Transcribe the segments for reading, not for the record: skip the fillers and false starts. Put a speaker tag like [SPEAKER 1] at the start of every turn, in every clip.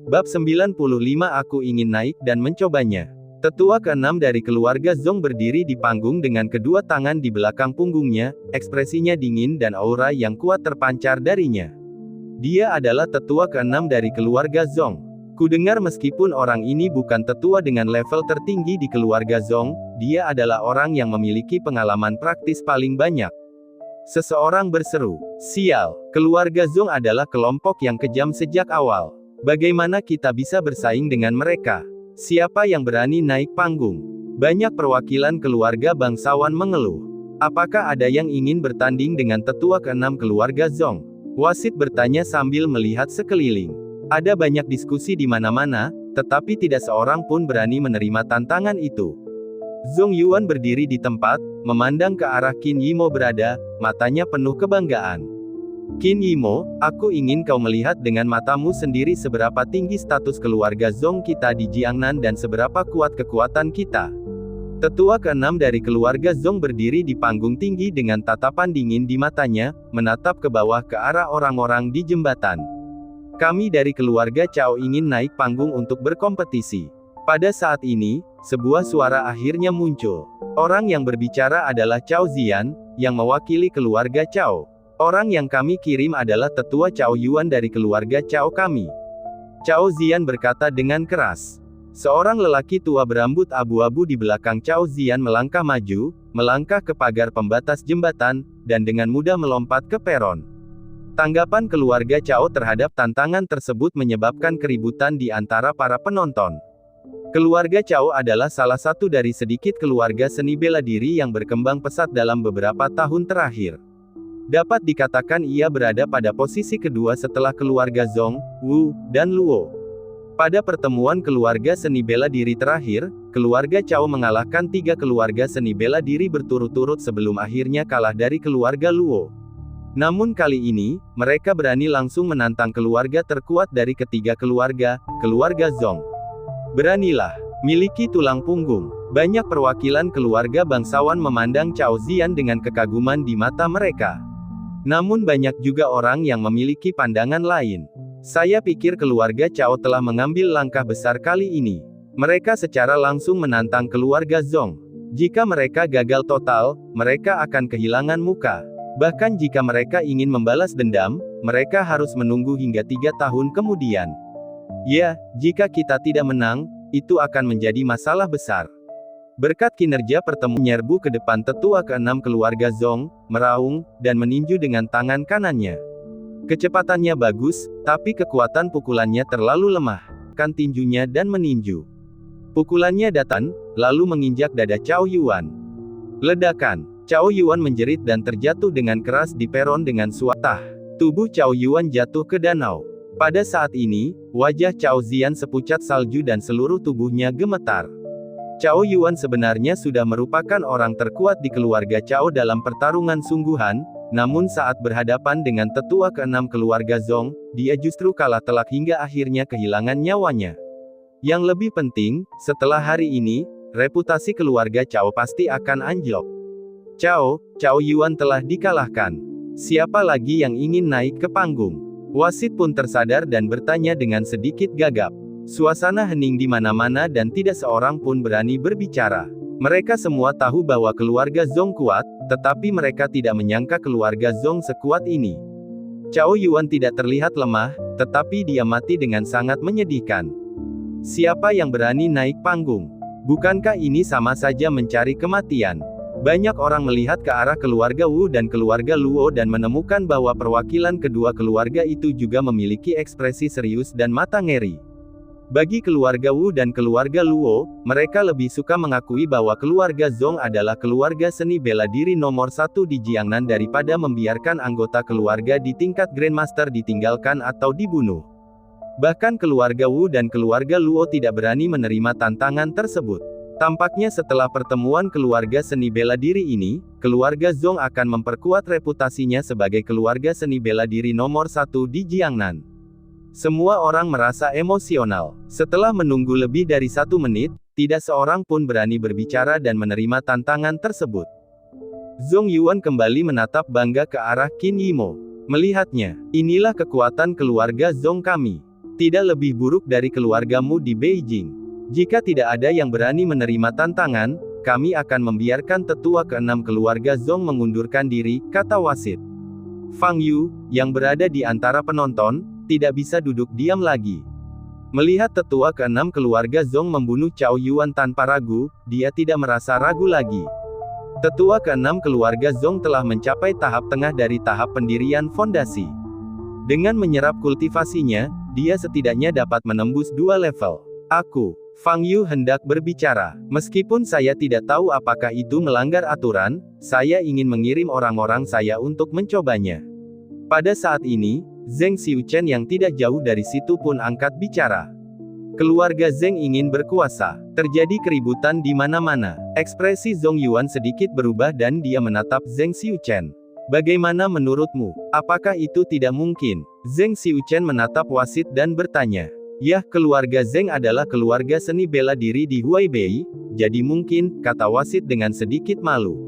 [SPEAKER 1] Bab 95 Aku ingin naik dan mencobanya. Tetua ke-6 dari keluarga Zong berdiri di panggung dengan kedua tangan di belakang punggungnya, ekspresinya dingin dan aura yang kuat terpancar darinya. Dia adalah tetua ke-6 dari keluarga Zong. Kudengar meskipun orang ini bukan tetua dengan level tertinggi di keluarga Zong, dia adalah orang yang memiliki pengalaman praktis paling banyak. Seseorang berseru, "Sial, keluarga Zong adalah kelompok yang kejam sejak awal. Bagaimana kita bisa bersaing dengan mereka? Siapa yang berani naik panggung?" Banyak perwakilan keluarga bangsawan mengeluh. Apakah ada yang ingin bertanding dengan tetua ke-6 keluarga Zong? Wasit bertanya sambil melihat sekeliling. Ada banyak diskusi di mana-mana, tetapi tidak seorang pun berani menerima tantangan itu. Zong Yuan berdiri di tempat, memandang ke arah Qin Yimo berada, matanya penuh kebanggaan. "Qin Yimo, aku ingin kau melihat dengan matamu sendiri seberapa tinggi status keluarga Zong kita di Jiangnan dan seberapa kuat kekuatan kita." Tetua ke-6 dari keluarga Zong berdiri di panggung tinggi dengan tatapan dingin di matanya, menatap ke bawah ke arah orang-orang di jembatan. "Kami dari keluarga Cao ingin naik panggung untuk berkompetisi." Pada saat ini, sebuah suara akhirnya muncul. Orang yang berbicara adalah Cao Ziyan, yang mewakili keluarga Cao. "Orang yang kami kirim adalah tetua Cao Yuan dari keluarga Cao kami." Cao Ziyan berkata dengan keras. Seorang lelaki tua berambut abu-abu di belakang Cao Ziyan melangkah maju, melangkah ke pagar pembatas jembatan, dan dengan mudah melompat ke peron. Tanggapan keluarga Cao terhadap tantangan tersebut menyebabkan keributan di antara para penonton. Keluarga Cao adalah salah satu dari sedikit keluarga seni bela diri yang berkembang pesat dalam beberapa tahun terakhir. Dapat dikatakan ia berada pada posisi kedua setelah keluarga Zong, Wu, dan Luo. Pada pertemuan keluarga seni bela diri terakhir, keluarga Cao mengalahkan 3 keluarga seni bela diri berturut-turut sebelum akhirnya kalah dari keluarga Luo. Namun kali ini, mereka berani langsung menantang keluarga terkuat dari ketiga keluarga, keluarga Zong. "Beranilah, miliki tulang punggung." Banyak perwakilan keluarga bangsawan memandang Cao Ziyan dengan kekaguman di mata mereka. Namun banyak juga orang yang memiliki pandangan lain. "Saya pikir keluarga Cao telah mengambil langkah besar kali ini. Mereka secara langsung menantang keluarga Zong. Jika mereka gagal total, mereka akan kehilangan muka. Bahkan jika mereka ingin membalas dendam, mereka harus menunggu hingga 3 tahun kemudian. Ya, jika kita tidak menang, itu akan menjadi masalah besar." Berkat kinerja pertemuan menyerbu ke depan tetua ke-6 keluarga Zong, meraung, dan meninju dengan tangan kanannya. Kecepatannya bagus, tapi kekuatan pukulannya terlalu lemah. Kan tinjunya dan meninju. Pukulannya datang, lalu menginjak dada Cao Yuan. Ledakan. Cao Yuan menjerit dan terjatuh dengan keras di peron dengan suara. Tubuh Cao Yuan jatuh ke danau. Pada saat ini, wajah Cao Ziyan sepucat salju dan seluruh tubuhnya gemetar. Cao Yuan sebenarnya sudah merupakan orang terkuat di keluarga Cao dalam pertarungan sungguhan, namun saat berhadapan dengan tetua ke-6 keluarga Zong, dia justru kalah telak hingga akhirnya kehilangan nyawanya. Yang lebih penting, setelah hari ini, reputasi keluarga Cao pasti akan anjlok. Cao Yuan telah dikalahkan. Siapa lagi yang ingin naik ke panggung? Wasit pun tersadar dan bertanya dengan sedikit gagap. Suasana hening di mana-mana dan tidak seorang pun berani berbicara. Mereka semua tahu bahwa keluarga Zong kuat, tetapi mereka tidak menyangka keluarga Zong sekuat ini. Cao Yuan tidak terlihat lemah, tetapi dia mati dengan sangat menyedihkan. Siapa yang berani naik panggung? Bukankah ini sama saja mencari kematian? Banyak orang melihat ke arah keluarga Wu dan keluarga Luo dan menemukan bahwa perwakilan kedua keluarga itu juga memiliki ekspresi serius dan mata ngeri. Bagi keluarga Wu dan keluarga Luo, mereka lebih suka mengakui bahwa keluarga Zong adalah keluarga seni bela diri nomor 1 di Jiangnan daripada membiarkan anggota keluarga di tingkat Grandmaster ditinggalkan atau dibunuh. Bahkan keluarga Wu dan keluarga Luo tidak berani menerima tantangan tersebut. Tampaknya setelah pertemuan keluarga seni bela diri ini, keluarga Zong akan memperkuat reputasinya sebagai keluarga seni bela diri nomor 1 di Jiangnan. Semua orang merasa emosional. Setelah menunggu lebih dari 1 menit, tidak seorang pun berani berbicara dan menerima tantangan tersebut. Zong Yuan kembali menatap bangga ke arah Qin Yimo. Melihatnya, "Inilah kekuatan keluarga Zong kami. Tidak lebih buruk dari keluargamu di Beijing. Jika tidak ada yang berani menerima tantangan, kami akan membiarkan tetua keenam keluarga Zhong mengundurkan diri, kata wasit. Fang Yu, yang berada di antara penonton, tidak bisa duduk diam lagi. Melihat tetua keenam keluarga Zhong membunuh Cao Yuan tanpa ragu, dia tidak merasa ragu lagi. Tetua keenam keluarga Zhong telah mencapai tahap tengah dari tahap pendirian fondasi. Dengan menyerap kultivasinya, dia setidaknya dapat menembus 2 level. Aku, Fang Yu hendak berbicara. Meskipun saya tidak tahu apakah itu melanggar aturan, saya ingin mengirim orang-orang saya untuk mencobanya. Pada saat ini, Zheng Xiuchen yang tidak jauh dari situ pun angkat bicara. Keluarga Zheng ingin berkuasa. Terjadi keributan di mana-mana. Ekspresi Zhong Yuan sedikit berubah dan dia menatap Zheng Xiuchen. Bagaimana menurutmu? Apakah itu tidak mungkin? Zheng Xiuchen menatap wasit dan bertanya. Yah, keluarga Zheng adalah keluarga seni bela diri di Huaibei, jadi mungkin, kata wasit dengan sedikit malu.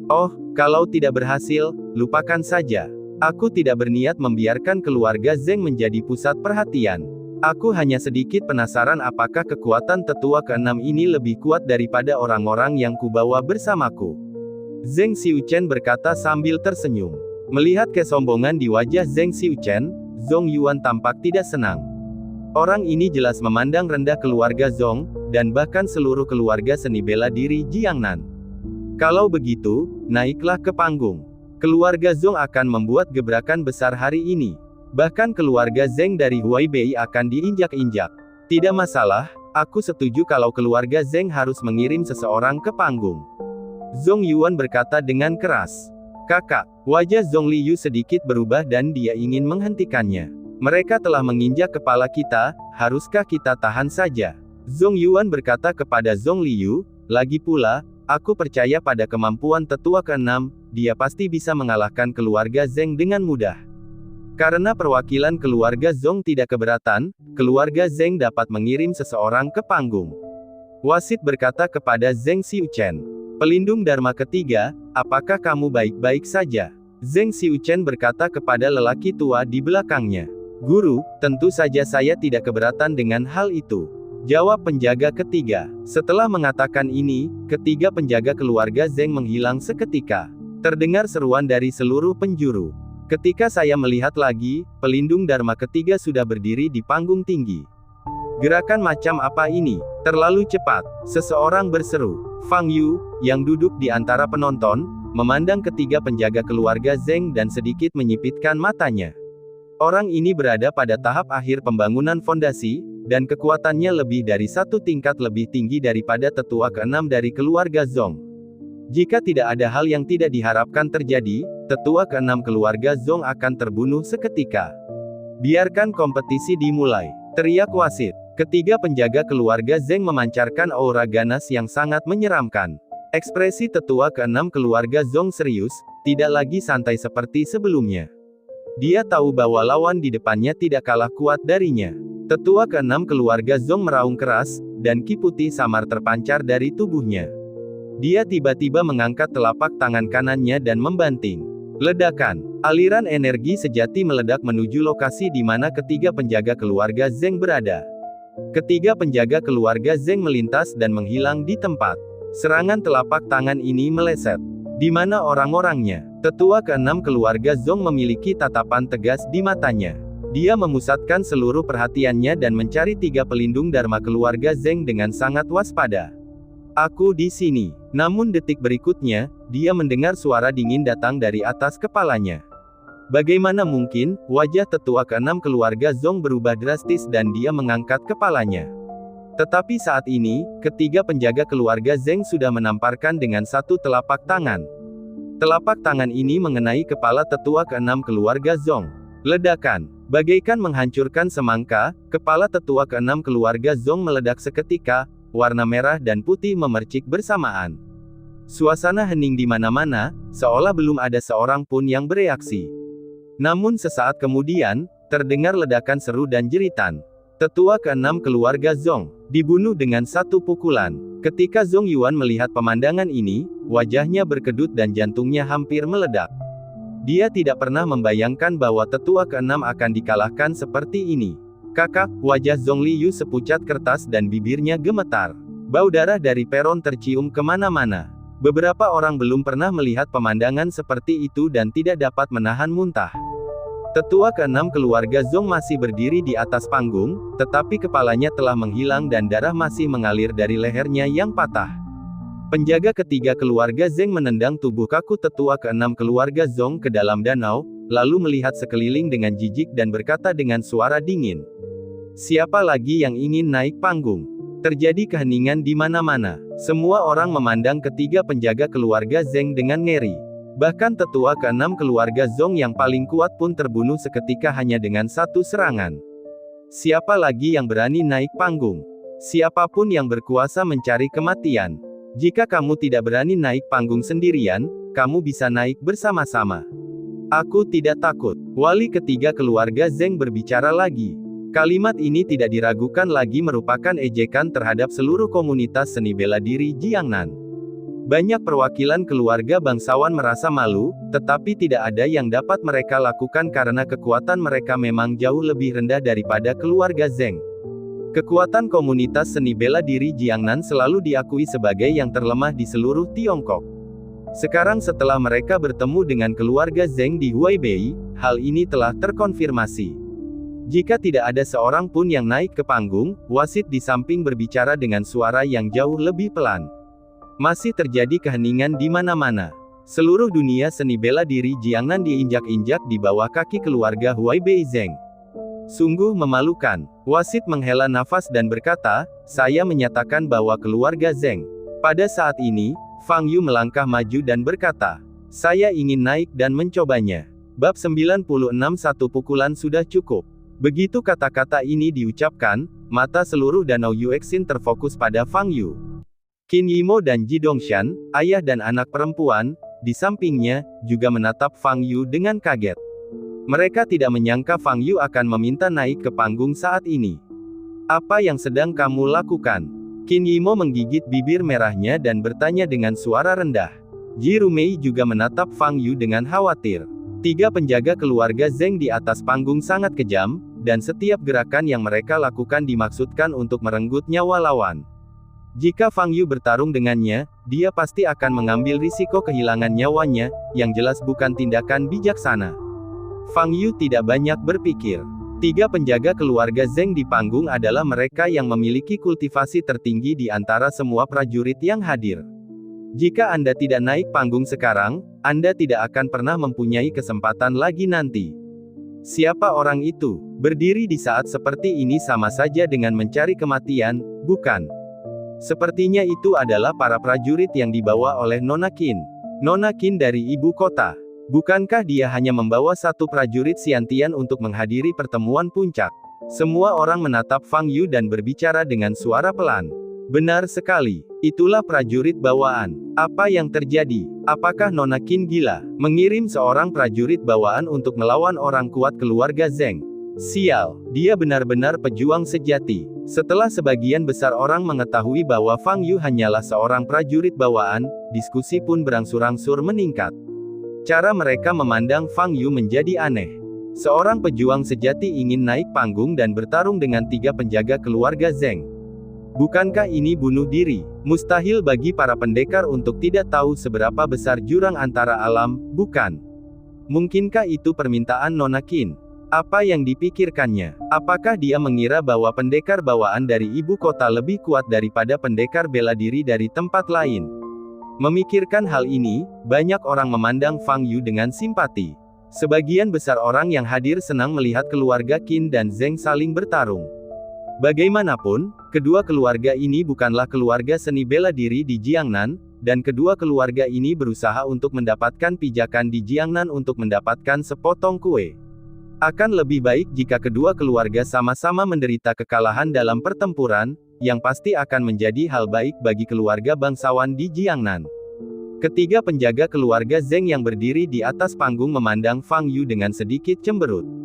[SPEAKER 1] Oh, kalau tidak berhasil, lupakan saja. Aku tidak berniat membiarkan keluarga Zheng menjadi pusat perhatian. Aku hanya sedikit penasaran apakah kekuatan tetua keenam ini lebih kuat daripada orang-orang yang kubawa bersamaku. Zheng Xiuchen berkata sambil tersenyum. Melihat kesombongan di wajah Zheng Xiuchen, Zhong Yuan tampak tidak senang. Orang ini jelas memandang rendah keluarga Zhong, dan bahkan seluruh keluarga seni bela diri Jiangnan. Kalau begitu, naiklah ke panggung. Keluarga Zhong akan membuat gebrakan besar hari ini. Bahkan keluarga Zheng dari Huaibei akan diinjak-injak. Tidak masalah, aku setuju kalau keluarga Zheng harus mengirim seseorang ke panggung. Zhong Yuan berkata dengan keras. Kakak, wajah Zhong Liyu sedikit berubah dan dia ingin menghentikannya. Mereka telah menginjak kepala kita, haruskah kita tahan saja? Zhong Yuan berkata kepada Zhong Liyu, lagi pula, aku percaya pada kemampuan tetua keenam, dia pasti bisa mengalahkan keluarga Zheng dengan mudah. Karena perwakilan keluarga Zhong tidak keberatan, keluarga Zheng dapat mengirim seseorang ke panggung. Wasit berkata kepada Zheng Xiuchen. Pelindung Dharma ketiga, apakah kamu baik-baik saja? Zheng Xiuchen berkata kepada lelaki tua di belakangnya. Guru, tentu saja saya tidak keberatan dengan hal itu. Jawab penjaga ketiga. Setelah mengatakan ini, ketiga penjaga keluarga Zheng menghilang seketika. Terdengar seruan dari seluruh penjuru. Ketika saya melihat lagi, pelindung Dharma ketiga sudah berdiri di panggung tinggi. Gerakan macam apa ini? Terlalu cepat. Seseorang berseru. Fang Yu, yang duduk di antara penonton, memandang ketiga penjaga keluarga Zheng dan sedikit menyipitkan matanya. Orang ini berada pada tahap akhir pembangunan fondasi, dan kekuatannya lebih dari 1 tingkat lebih tinggi daripada tetua keenam dari keluarga Zhong. Jika tidak ada hal yang tidak diharapkan terjadi, tetua keenam keluarga Zhong akan terbunuh seketika. Biarkan kompetisi dimulai, teriak wasit. Ketiga penjaga keluarga Zheng memancarkan aura ganas yang sangat menyeramkan. Ekspresi tetua keenam keluarga Zhong serius, tidak lagi santai seperti sebelumnya. Dia tahu bahwa lawan di depannya tidak kalah kuat darinya. Tetua keenam keluarga Zhong meraung keras, dan ki putih samar terpancar dari tubuhnya. Dia tiba-tiba mengangkat telapak tangan kanannya dan membanting. Ledakan. Aliran energi sejati meledak menuju lokasi di mana ketiga penjaga keluarga Zheng berada. Ketiga penjaga keluarga Zheng melintas dan menghilang di tempat. Serangan telapak tangan ini meleset. Di mana orang-orangnya? Tetua keenam keluarga Zhong memiliki tatapan tegas di matanya. Dia memusatkan seluruh perhatiannya dan mencari 3 pelindung Dharma keluarga Zheng dengan sangat waspada. Aku di sini. Namun detik berikutnya, dia mendengar suara dingin datang dari atas kepalanya. Bagaimana mungkin, wajah tetua keenam keluarga Zhong berubah drastis dan dia mengangkat kepalanya. Tetapi saat ini, ketiga penjaga keluarga Zheng sudah menamparkan dengan 1 telapak tangan. Telapak tangan ini mengenai kepala tetua keenam keluarga Zhong. Ledakan. Bagaikan menghancurkan semangka, kepala tetua keenam keluarga Zhong meledak seketika, warna merah dan putih memercik bersamaan. Suasana hening di mana-mana, seolah belum ada seorang pun yang bereaksi. Namun sesaat kemudian, terdengar ledakan seru dan jeritan. Tetua keenam keluarga Zhong dibunuh dengan 1 pukulan. Ketika Zhong Yuan melihat pemandangan ini, wajahnya berkedut dan jantungnya hampir meledak. Dia tidak pernah membayangkan bahwa tetua keenam akan dikalahkan seperti ini. Kakak, wajah Zhong Liyu sepucat kertas dan bibirnya gemetar. Bau darah dari peron tercium kemana-mana. Beberapa orang belum pernah melihat pemandangan seperti itu dan tidak dapat menahan muntah. Tetua keenam keluarga Zhong masih berdiri di atas panggung, tetapi kepalanya telah menghilang dan darah masih mengalir dari lehernya yang patah. Penjaga ketiga keluarga Zheng menendang tubuh kaku tetua keenam keluarga Zhong ke dalam danau, lalu melihat sekeliling dengan jijik dan berkata dengan suara dingin. Siapa lagi yang ingin naik panggung? Terjadi keheningan di mana-mana. Semua orang memandang ketiga penjaga keluarga Zheng dengan ngeri. Bahkan tetua keenam keluarga Zhong yang paling kuat pun terbunuh seketika hanya dengan satu serangan. Siapa lagi yang berani naik panggung? Siapapun yang berkuasa mencari kematian. Jika kamu tidak berani naik panggung sendirian, kamu bisa naik bersama-sama. Aku tidak takut. Wali ketiga keluarga Zheng berbicara lagi. Kalimat ini tidak diragukan lagi merupakan ejekan terhadap seluruh komunitas seni bela diri Jiangnan. Banyak perwakilan keluarga bangsawan merasa malu, tetapi tidak ada yang dapat mereka lakukan karena kekuatan mereka memang jauh lebih rendah daripada keluarga Zheng. Kekuatan komunitas seni bela diri Jiangnan selalu diakui sebagai yang terlemah di seluruh Tiongkok. Sekarang setelah mereka bertemu dengan keluarga Zheng di Huaibei, hal ini telah terkonfirmasi. Jika tidak ada seorang pun yang naik ke panggung, wasit di samping berbicara dengan suara yang jauh lebih pelan. Masih terjadi keheningan di mana-mana. Seluruh dunia seni bela diri Jiangnan diinjak-injak di bawah kaki keluarga Huaibei Zheng. Sungguh memalukan. Wasit menghela nafas dan berkata, saya menyatakan bahwa keluarga Zheng. Pada saat ini, Fang Yu melangkah maju dan berkata, saya ingin naik dan mencobanya. Bab 96 satu pukulan sudah cukup. Begitu kata-kata ini diucapkan, mata seluruh Danau Yuexin terfokus pada Fang Yu. Qin Yimo dan Ji Dongshan, ayah dan anak perempuan, di sampingnya, juga menatap Fang Yu dengan kaget. Mereka tidak menyangka Fang Yu akan meminta naik ke panggung saat ini. Apa yang sedang kamu lakukan? Qin Yimo menggigit bibir merahnya dan bertanya dengan suara rendah. Ji Rumei juga menatap Fang Yu dengan khawatir. Tiga penjaga keluarga Zheng di atas panggung sangat kejam, dan setiap gerakan yang mereka lakukan dimaksudkan untuk merenggut nyawa lawan. Jika Fang Yu bertarung dengannya, dia pasti akan mengambil risiko kehilangan nyawanya, yang jelas bukan tindakan bijaksana. Fang Yu tidak banyak berpikir. Tiga penjaga keluarga Zheng di panggung adalah mereka yang memiliki kultivasi tertinggi di antara semua prajurit yang hadir. Jika Anda tidak naik panggung sekarang, Anda tidak akan pernah mempunyai kesempatan lagi nanti. Siapa orang itu? Berdiri di saat seperti ini sama saja dengan mencari kematian, bukan? Sepertinya itu adalah para prajurit yang dibawa oleh Nona Qin. Nona Qin dari ibu kota. Bukankah dia hanya membawa satu prajurit Xiantian untuk menghadiri pertemuan puncak? Semua orang menatap Fang Yu dan berbicara dengan suara pelan. Benar sekali. Itulah prajurit bawaan. Apa yang terjadi? Apakah Nona Qin gila? Mengirim seorang prajurit bawaan untuk melawan orang kuat keluarga Zheng. Sial, dia benar-benar pejuang sejati. Setelah sebagian besar orang mengetahui bahwa Fang Yu hanyalah seorang prajurit bawaan, diskusi pun berangsur-angsur meningkat. Cara mereka memandang Fang Yu menjadi aneh. Seorang pejuang sejati ingin naik panggung dan bertarung dengan tiga penjaga keluarga Zheng. Bukankah ini bunuh diri? Mustahil bagi para pendekar untuk tidak tahu seberapa besar jurang antara alam, bukan? Mungkinkah itu permintaan Nona Qin? Apa yang dipikirkannya? Apakah dia mengira bahwa pendekar bawaan dari ibu kota lebih kuat daripada pendekar bela diri dari tempat lain? Memikirkan hal ini, banyak orang memandang Fang Yu dengan simpati. Sebagian besar orang yang hadir senang melihat keluarga Qin dan Zheng saling bertarung. Bagaimanapun, kedua keluarga ini bukanlah keluarga seni bela diri di Jiangnan, dan kedua keluarga ini berusaha untuk mendapatkan pijakan di Jiangnan untuk mendapatkan sepotong kue. Akan lebih baik jika kedua keluarga sama-sama menderita kekalahan dalam pertempuran, yang pasti akan menjadi hal baik bagi keluarga bangsawan di Jiangnan. Ketiga penjaga keluarga Zheng yang berdiri di atas panggung memandang Fang Yu dengan sedikit cemberut.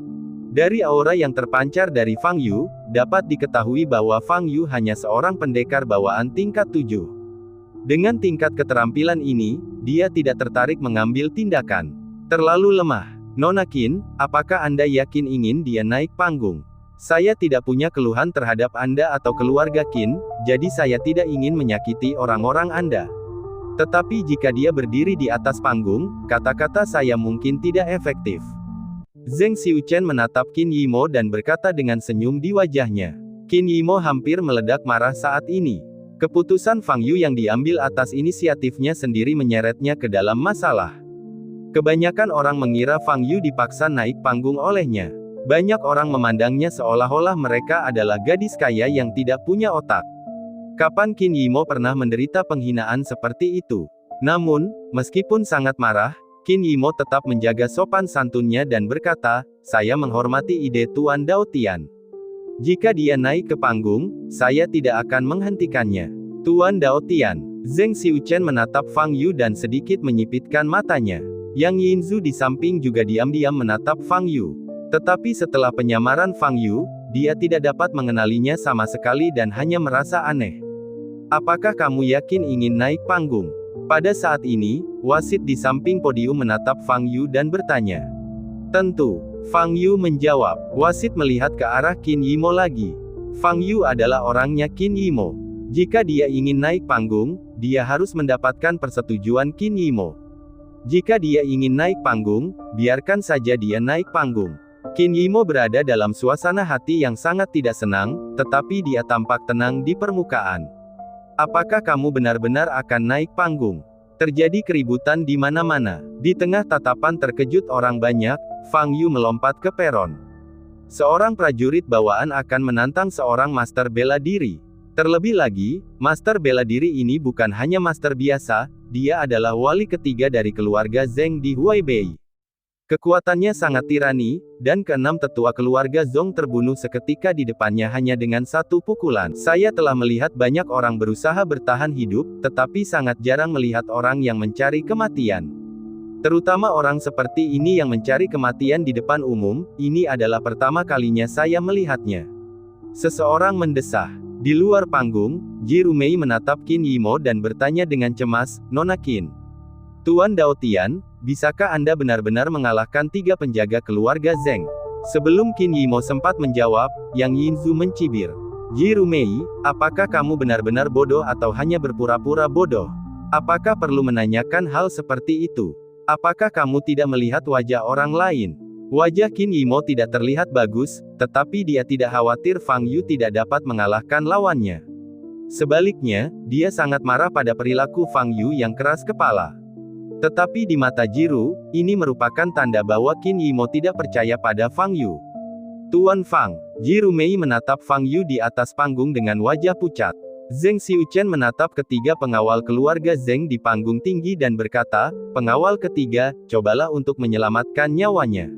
[SPEAKER 1] Dari aura yang terpancar dari Fang Yu, dapat diketahui bahwa Fang Yu hanya seorang pendekar bawaan tingkat 7. Dengan tingkat keterampilan ini, dia tidak tertarik mengambil tindakan. Terlalu lemah. Nona Qin, apakah Anda yakin ingin dia naik panggung? Saya tidak punya keluhan terhadap Anda atau keluarga Qin, jadi saya tidak ingin menyakiti orang-orang Anda. Tetapi jika dia berdiri di atas panggung, kata-kata saya mungkin tidak efektif. Zheng Xiuchen menatap Qin Yimo dan berkata dengan senyum di wajahnya. Qin Yimo hampir meledak marah saat ini. Keputusan Fang Yu yang diambil atas inisiatifnya sendiri menyeretnya ke dalam masalah. Kebanyakan orang mengira Fang Yu dipaksa naik panggung olehnya. Banyak orang memandangnya seolah-olah mereka adalah gadis kaya yang tidak punya otak. Kapan Qin Yimo pernah menderita penghinaan seperti itu? Namun, meskipun sangat marah, Qin Yimo tetap menjaga sopan santunnya dan berkata, saya menghormati ide Tuan Dao Tian. Jika dia naik ke panggung, saya tidak akan menghentikannya. Tuan Dao Tian. Zheng Xiuchen menatap Fang Yu dan sedikit menyipitkan matanya. Yang Yinzu di samping juga diam-diam menatap Fang Yu. Tetapi setelah penyamaran Fang Yu, dia tidak dapat mengenalinya sama sekali dan hanya merasa aneh. Apakah kamu yakin ingin naik panggung? Pada saat ini, wasit di samping podium menatap Fang Yu dan bertanya. Tentu, Fang Yu menjawab. Wasit melihat ke arah Qin Yimo lagi. Fang Yu adalah orangnya Qin Yimo. Jika dia ingin naik panggung, dia harus mendapatkan persetujuan Qin Yimo. Jika dia ingin naik panggung, biarkan saja dia naik panggung. Qin Yimo berada dalam suasana hati yang sangat tidak senang, tetapi dia tampak tenang di permukaan. Apakah kamu benar-benar akan naik panggung? Terjadi keributan di mana-mana. Di tengah tatapan terkejut orang banyak, Fang Yu melompat ke peron. Seorang prajurit bawaan akan menantang seorang master bela diri. Terlebih lagi, master bela diri ini bukan hanya master biasa, dia adalah wali ketiga dari keluarga Zheng di Huaibei. Kekuatannya sangat tirani, dan keenam tetua keluarga Zhong terbunuh seketika di depannya hanya dengan satu pukulan. Saya telah melihat banyak orang berusaha bertahan hidup, tetapi sangat jarang melihat orang yang mencari kematian. Terutama orang seperti ini yang mencari kematian di depan umum, ini adalah pertama kalinya saya melihatnya. Seseorang mendesah. Di luar panggung, Ji Rumei menatap Qin Yimo dan bertanya dengan cemas, Nona Qin. Tuan Dao Tian, bisakah Anda benar-benar mengalahkan 3 penjaga keluarga Zheng? Sebelum Qin Yimo sempat menjawab, Yang Yinzu mencibir. Ji Rumei, apakah kamu benar-benar bodoh atau hanya berpura-pura bodoh? Apakah perlu menanyakan hal seperti itu? Apakah kamu tidak melihat wajah orang lain? Wajah Qin Yimo tidak terlihat bagus, tetapi dia tidak khawatir Fang Yu tidak dapat mengalahkan lawannya. Sebaliknya, dia sangat marah pada perilaku Fang Yu yang keras kepala. Tetapi di mata Jiru, ini merupakan tanda bahwa Qin Yimo tidak percaya pada Fang Yu. Tuan Fang, Ji Rumei menatap Fang Yu di atas panggung dengan wajah pucat. Zheng Xiuchen menatap ketiga pengawal keluarga Zheng di panggung tinggi dan berkata, pengawal ketiga, cobalah untuk menyelamatkan nyawanya.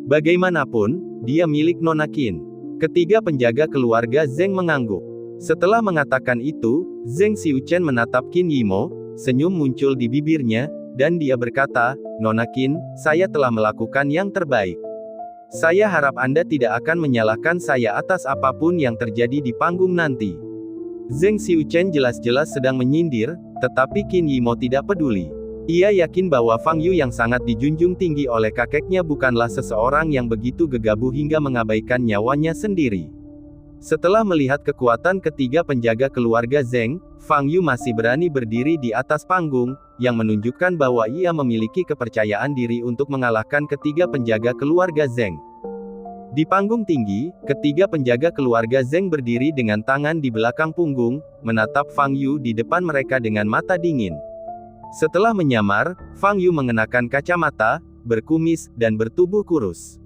[SPEAKER 1] Bagaimanapun, dia milik Nona Qin. Ketiga penjaga keluarga Zheng mengangguk. Setelah mengatakan itu, Zheng Xiuchen menatap Qin Yimo, senyum muncul di bibirnya, dan dia berkata, Nona Qin, saya telah melakukan yang terbaik. Saya harap Anda tidak akan menyalahkan saya atas apapun yang terjadi di panggung nanti. Zheng Xiuchen jelas-jelas sedang menyindir, tetapi Qin Yimo tidak peduli. Ia yakin bahwa Fang Yu yang sangat dijunjung tinggi oleh kakeknya bukanlah seseorang yang begitu gegabah hingga mengabaikan nyawanya sendiri. Setelah melihat kekuatan ketiga penjaga keluarga Zheng, Fang Yu masih berani berdiri di atas panggung, yang menunjukkan bahwa ia memiliki kepercayaan diri untuk mengalahkan ketiga penjaga keluarga Zheng. Di panggung tinggi, ketiga penjaga keluarga Zheng berdiri dengan tangan di belakang punggung, menatap Fang Yu di depan mereka dengan mata dingin. Setelah menyamar, Fang Yu mengenakan kacamata, berkumis, dan bertubuh kurus.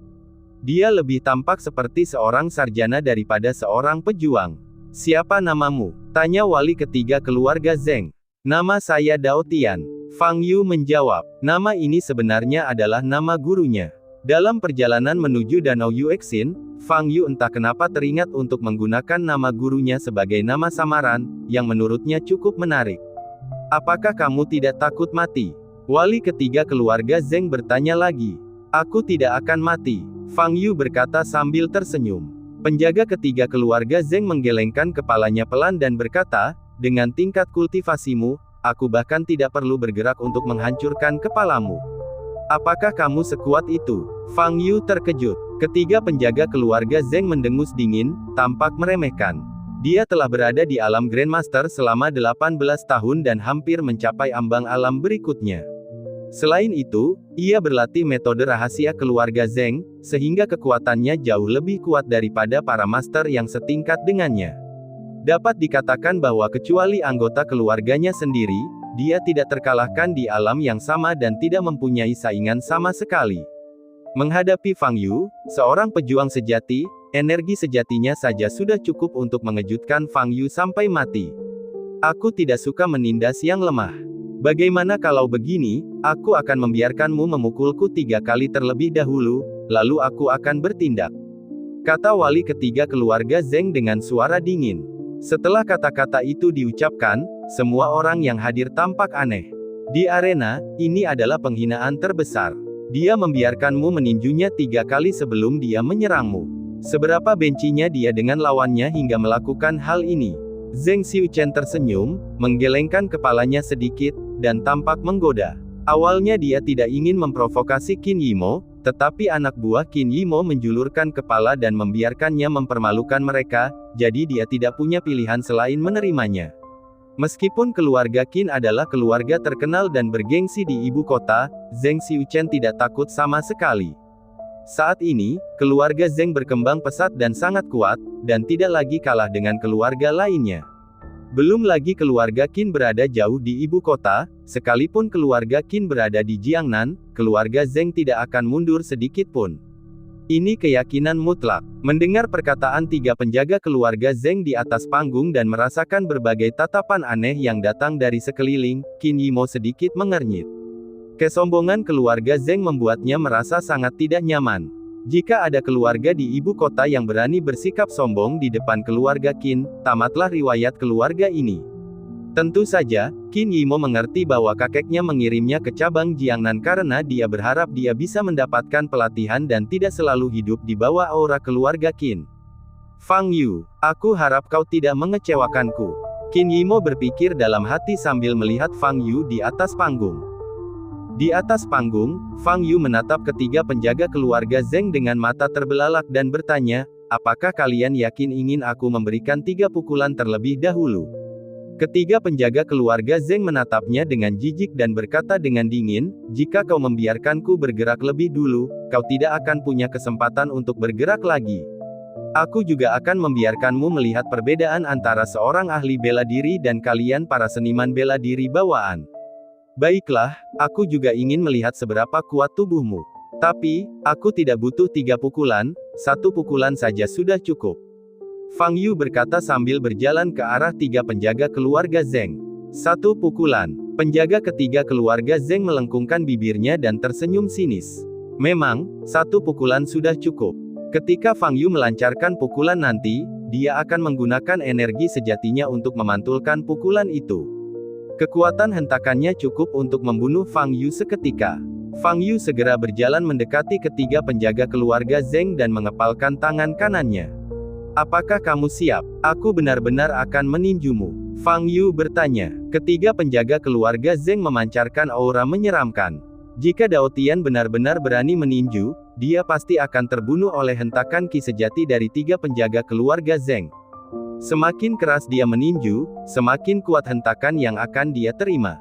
[SPEAKER 1] Dia lebih tampak seperti seorang sarjana daripada seorang pejuang. Siapa namamu? Tanya wali ketiga keluarga Zheng. Nama saya Dao Tian. Fang Yu menjawab. Nama ini sebenarnya adalah nama gurunya. Dalam perjalanan menuju Danau Yuexin, Fang Yu entah kenapa teringat untuk menggunakan nama gurunya sebagai nama samaran, yang menurutnya cukup menarik. Apakah kamu tidak takut mati? Wali ketiga keluarga Zheng bertanya lagi. Aku tidak akan mati. Fang Yu berkata sambil tersenyum. Penjaga ketiga keluarga Zheng menggelengkan kepalanya pelan dan berkata, dengan tingkat kultivasimu, aku bahkan tidak perlu bergerak untuk menghancurkan kepalamu. Apakah kamu sekuat itu? Fang Yu terkejut. Ketiga penjaga keluarga Zheng mendengus dingin, tampak meremehkan. Dia telah berada di alam Grandmaster selama 18 tahun dan hampir mencapai ambang alam berikutnya. Selain itu, ia berlatih metode rahasia keluarga Zheng, sehingga kekuatannya jauh lebih kuat daripada para master yang setingkat dengannya. Dapat dikatakan bahwa kecuali anggota keluarganya sendiri, dia tidak terkalahkan di alam yang sama dan tidak mempunyai saingan sama sekali. Menghadapi Fang Yu, seorang pejuang sejati, energi sejatinya saja sudah cukup untuk mengejutkan Fang Yu sampai mati. Aku tidak suka menindas yang lemah. Bagaimana kalau begini, aku akan membiarkanmu memukulku 3 kali terlebih dahulu, lalu aku akan bertindak. Kata wali ketiga keluarga Zheng dengan suara dingin. Setelah kata-kata itu diucapkan, semua orang yang hadir tampak aneh. Di arena, ini adalah penghinaan terbesar. Dia membiarkanmu meninjunya 3 kali sebelum dia menyerangmu. Seberapa bencinya dia dengan lawannya hingga melakukan hal ini? Zheng Xiuchen tersenyum, menggelengkan kepalanya sedikit, dan tampak menggoda. Awalnya dia tidak ingin memprovokasi Qin Yimo, tetapi anak buah Qin Yimo menjulurkan kepala dan membiarkannya mempermalukan mereka, jadi dia tidak punya pilihan selain menerimanya. Meskipun keluarga Qin adalah keluarga terkenal dan bergengsi di ibu kota, Zheng Xiuchen tidak takut sama sekali. Saat ini, keluarga Zheng berkembang pesat dan sangat kuat, dan tidak lagi kalah dengan keluarga lainnya. Belum lagi keluarga Qin berada jauh di ibu kota, sekalipun keluarga Qin berada di Jiangnan, keluarga Zheng tidak akan mundur sedikit pun. Ini keyakinan mutlak. Mendengar perkataan 3 penjaga keluarga Zheng di atas panggung dan merasakan berbagai tatapan aneh yang datang dari sekeliling, Qin Yimo sedikit mengernyit. Kesombongan keluarga Zheng membuatnya merasa sangat tidak nyaman. Jika ada keluarga di ibu kota yang berani bersikap sombong di depan keluarga Qin, tamatlah riwayat keluarga ini. Tentu saja, Qin Yimo mengerti bahwa kakeknya mengirimnya ke cabang Jiangnan karena dia berharap dia bisa mendapatkan pelatihan dan tidak selalu hidup di bawah aura keluarga Qin. Fang Yu, aku harap kau tidak mengecewakanku. Qin Yimo berpikir dalam hati sambil melihat Fang Yu di atas panggung. Di atas panggung, Fang Yu menatap ketiga penjaga keluarga Zheng dengan mata terbelalak dan bertanya, apakah kalian yakin ingin aku memberikan 3 pukulan terlebih dahulu? Ketiga penjaga keluarga Zheng menatapnya dengan jijik dan berkata dengan dingin, jika kau membiarkanku bergerak lebih dulu, kau tidak akan punya kesempatan untuk bergerak lagi. Aku juga akan membiarkanmu melihat perbedaan antara seorang ahli bela diri dan kalian para seniman bela diri bawaan. Baiklah, aku juga ingin melihat seberapa kuat tubuhmu. Tapi, aku tidak butuh 3 pukulan, 1 pukulan saja sudah cukup. Fang Yu berkata sambil berjalan ke arah 3 penjaga keluarga Zheng. 1 pukulan. Penjaga ketiga keluarga Zheng melengkungkan bibirnya dan tersenyum sinis. Memang, 1 pukulan sudah cukup. Ketika Fang Yu melancarkan pukulan nanti, dia akan menggunakan energi sejatinya untuk memantulkan pukulan itu. Kekuatan hentakannya cukup untuk membunuh Fang Yu seketika. Fang Yu segera berjalan mendekati ketiga penjaga keluarga Zheng dan mengepalkan tangan kanannya. Apakah kamu siap? Aku benar-benar akan meninjumu. Fang Yu bertanya. Ketiga penjaga keluarga Zheng memancarkan aura menyeramkan. Jika Dao Tian benar-benar berani meninju, dia pasti akan terbunuh oleh hentakan ki sejati dari 3 penjaga keluarga Zheng. Semakin keras dia meninju, semakin kuat hentakan yang akan dia terima.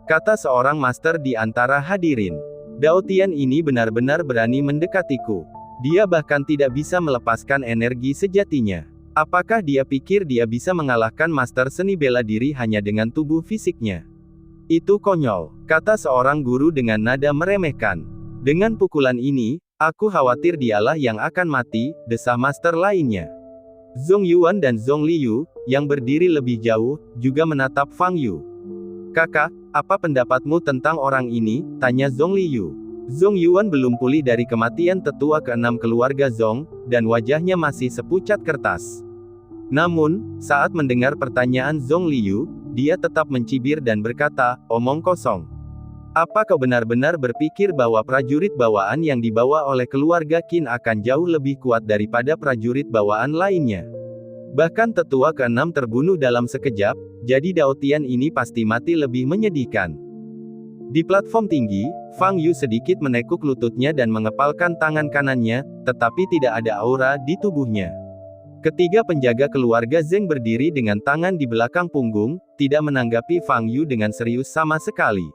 [SPEAKER 1] Kata seorang master di antara hadirin. Dao Tian ini benar-benar berani mendekatiku. Dia bahkan tidak bisa melepaskan energi sejatinya. Apakah dia pikir dia bisa mengalahkan master seni bela diri hanya dengan tubuh fisiknya? Itu konyol, kata seorang guru dengan nada meremehkan. Dengan pukulan ini, aku khawatir dialah yang akan mati, desah master lainnya. Zhong Yuan dan Zhong Liu, yang berdiri lebih jauh, juga menatap Fang Yu. Kakak, apa pendapatmu tentang orang ini? Tanya Zhong Liu. Zhong Yuan belum pulih dari kematian tetua ke-6 keluarga Zhong, dan wajahnya masih sepucat kertas. Namun, saat mendengar pertanyaan Zhong Liu, dia tetap mencibir dan berkata, omong kosong. Apa kau benar-benar berpikir bahwa prajurit bawaan yang dibawa oleh keluarga Qin akan jauh lebih kuat daripada prajurit bawaan lainnya? Bahkan tetua ke-6 terbunuh dalam sekejap, jadi Dao Tian ini pasti mati lebih menyedihkan. Di platform tinggi, Fang Yu sedikit menekuk lututnya dan mengepalkan tangan kanannya, tetapi tidak ada aura di tubuhnya. Ketiga penjaga keluarga Zeng berdiri dengan tangan di belakang punggung, tidak menanggapi Fang Yu dengan serius sama sekali.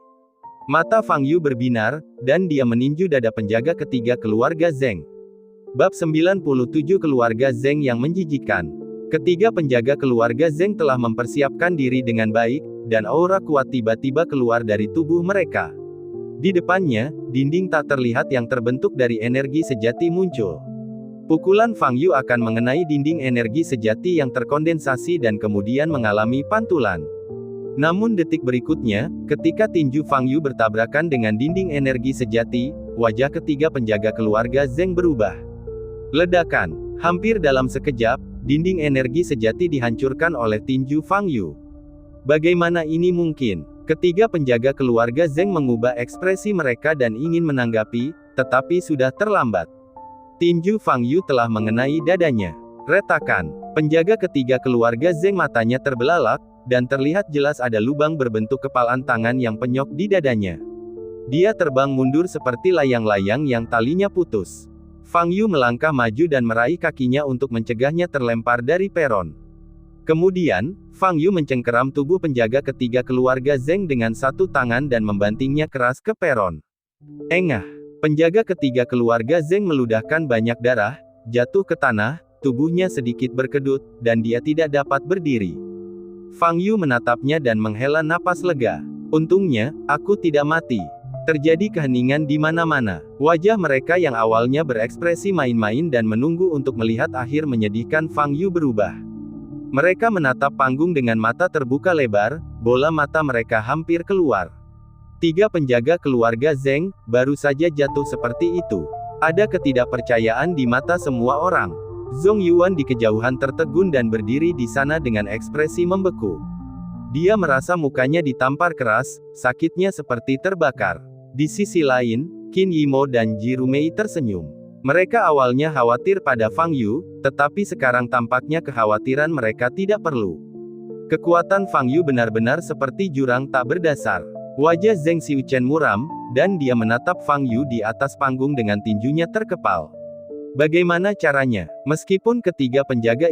[SPEAKER 1] Mata Fang Yu berbinar, dan dia meninju dada penjaga ketiga keluarga Zeng. Bab 97 Keluarga Zeng yang menjijikkan. Ketiga penjaga keluarga Zeng telah mempersiapkan diri dengan baik, dan aura kuat tiba-tiba keluar dari tubuh mereka. Di depannya, dinding tak terlihat yang terbentuk dari energi sejati muncul. Pukulan Fang Yu akan mengenai dinding energi sejati yang terkondensasi dan kemudian mengalami pantulan. Namun detik berikutnya, ketika tinju Fang Yu bertabrakan dengan dinding energi sejati, wajah ketiga penjaga keluarga Zeng berubah. Ledakan. Hampir dalam sekejap, dinding energi sejati dihancurkan oleh tinju Fang Yu. Bagaimana ini mungkin? Ketiga penjaga keluarga Zeng mengubah ekspresi mereka dan ingin menanggapi, tetapi sudah terlambat. Tinju Fang Yu telah mengenai dadanya. Retakan. Penjaga ketiga keluarga Zeng matanya terbelalak, dan terlihat jelas ada lubang berbentuk kepalan tangan yang penyok di dadanya. Dia terbang mundur seperti layang-layang yang talinya putus. Fang Yu melangkah maju dan meraih kakinya untuk mencegahnya terlempar dari peron. Kemudian, Fang Yu mencengkeram tubuh penjaga ketiga keluarga Zeng dengan satu tangan dan membantingnya keras ke peron. Engah. Penjaga ketiga keluarga Zeng meludahkan banyak darah, jatuh ke tanah, tubuhnya sedikit berkedut, dan dia tidak dapat berdiri. Fang Yu menatapnya dan menghela napas lega. Untungnya, aku tidak mati. Terjadi keheningan di mana-mana. Wajah mereka yang awalnya berekspresi main-main dan menunggu untuk melihat akhir menyedihkan Fang Yu berubah. Mereka menatap panggung dengan mata terbuka lebar, bola mata mereka hampir keluar. Tiga penjaga keluarga Zeng baru saja jatuh seperti itu. Ada ketidakpercayaan di mata semua orang. Zhong Yuan di kejauhan tertegun dan berdiri di sana dengan ekspresi membeku. Dia merasa mukanya ditampar keras, sakitnya seperti terbakar. Di sisi lain, Qin Yimo dan Ji Rumei tersenyum. Mereka awalnya khawatir pada Fang Yu, tetapi sekarang tampaknya kekhawatiran mereka tidak perlu. Kekuatan Fang Yu benar-benar seperti jurang tak berdasar. Wajah Zheng Xiuchen muram, dan dia menatap Fang Yu di atas panggung dengan tinjunya terkepal. Bagaimana caranya? Meskipun ketiga penjaga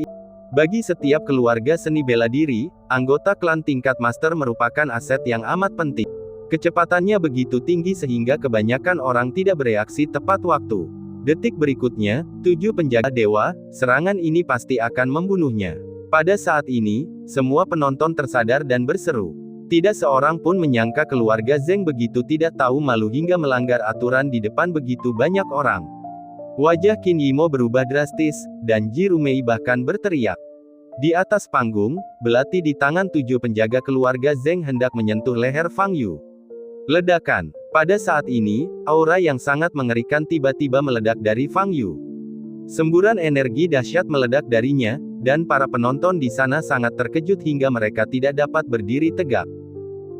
[SPEAKER 1] bagi setiap keluarga seni bela diri, anggota klan tingkat master merupakan aset yang amat penting. Kecepatannya begitu tinggi sehingga kebanyakan orang tidak bereaksi tepat waktu. Detik berikutnya, 7 penjaga dewa, serangan ini pasti akan membunuhnya. Pada saat ini, semua penonton tersadar dan berseru. Tidak seorang pun menyangka keluarga Zeng begitu tidak tahu malu hingga melanggar aturan di depan begitu banyak orang. Wajah Qin Yimo berubah drastis, dan Ji Rumei bahkan berteriak. Di atas panggung, belati di tangan 7 penjaga keluarga Zeng hendak menyentuh leher Fang Yu. Ledakan. Pada saat ini, aura yang sangat mengerikan tiba-tiba meledak dari Fang Yu. Semburan energi dahsyat meledak darinya, dan para penonton di sana sangat terkejut hingga mereka tidak dapat berdiri tegak.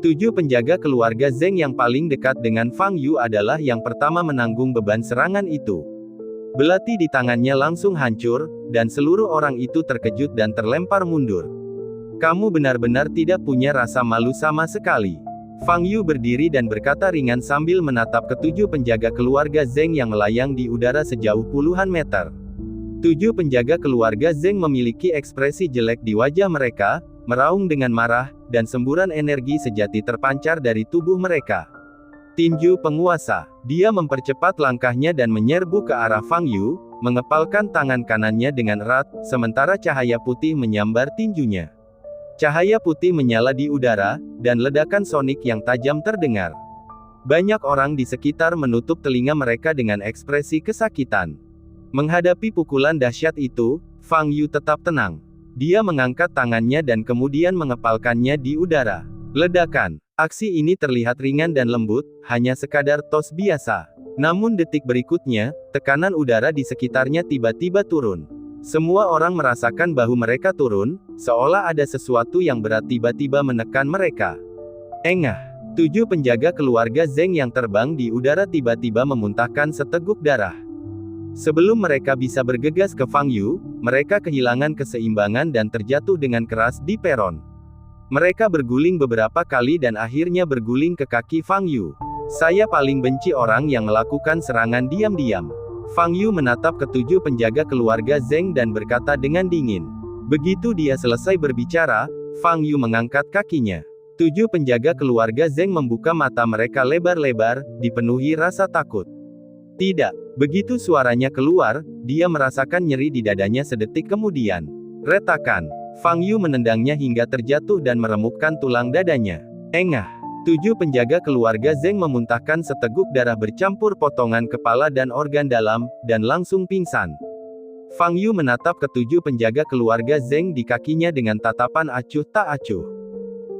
[SPEAKER 1] 7 penjaga keluarga Zeng yang paling dekat dengan Fang Yu adalah yang pertama menanggung beban serangan itu. Belati di tangannya langsung hancur, dan seluruh orang itu terkejut dan terlempar mundur. Kamu benar-benar tidak punya rasa malu sama sekali. Fang Yu berdiri dan berkata ringan sambil menatap ketujuh penjaga keluarga Zeng yang melayang di udara sejauh puluhan meter. 7 penjaga keluarga Zeng memiliki ekspresi jelek di wajah mereka, meraung dengan marah, dan semburan energi sejati terpancar dari tubuh mereka. Tinju penguasa. Dia mempercepat langkahnya dan menyerbu ke arah Fang Yu, mengepalkan tangan kanannya dengan erat, sementara cahaya putih menyambar tinjunya. Cahaya putih menyala di udara, dan ledakan sonik yang tajam terdengar. Banyak orang di sekitar menutup telinga mereka dengan ekspresi kesakitan. Menghadapi pukulan dahsyat itu, Fang Yu tetap tenang. Dia mengangkat tangannya dan kemudian mengepalkannya di udara. Ledakan. Aksi ini terlihat ringan dan lembut, hanya sekadar tos biasa. Namun detik berikutnya, tekanan udara di sekitarnya tiba-tiba turun. Semua orang merasakan bahu mereka turun, seolah ada sesuatu yang berat tiba-tiba menekan mereka. Engah. 7 penjaga keluarga Zeng yang terbang di udara tiba-tiba memuntahkan seteguk darah. Sebelum mereka bisa bergegas ke Fang Yu, mereka kehilangan keseimbangan dan terjatuh dengan keras di peron. Mereka berguling beberapa kali dan akhirnya berguling ke kaki Fang Yu. Saya paling benci orang yang melakukan serangan diam-diam. Fang Yu menatap ketujuh penjaga keluarga Zeng dan berkata dengan dingin. Begitu dia selesai berbicara, Fang Yu mengangkat kakinya. 7 penjaga keluarga Zeng membuka mata mereka lebar-lebar, dipenuhi rasa takut. Tidak. Begitu suaranya keluar, dia merasakan nyeri di dadanya sedetik kemudian. Retakan. Fang Yu menendangnya hingga terjatuh dan meremukkan tulang dadanya. Engah. 7 penjaga keluarga Zeng memuntahkan seteguk darah bercampur potongan kepala dan organ dalam, dan langsung pingsan. Fang Yu menatap ketujuh penjaga keluarga Zeng di kakinya dengan tatapan acuh tak acuh.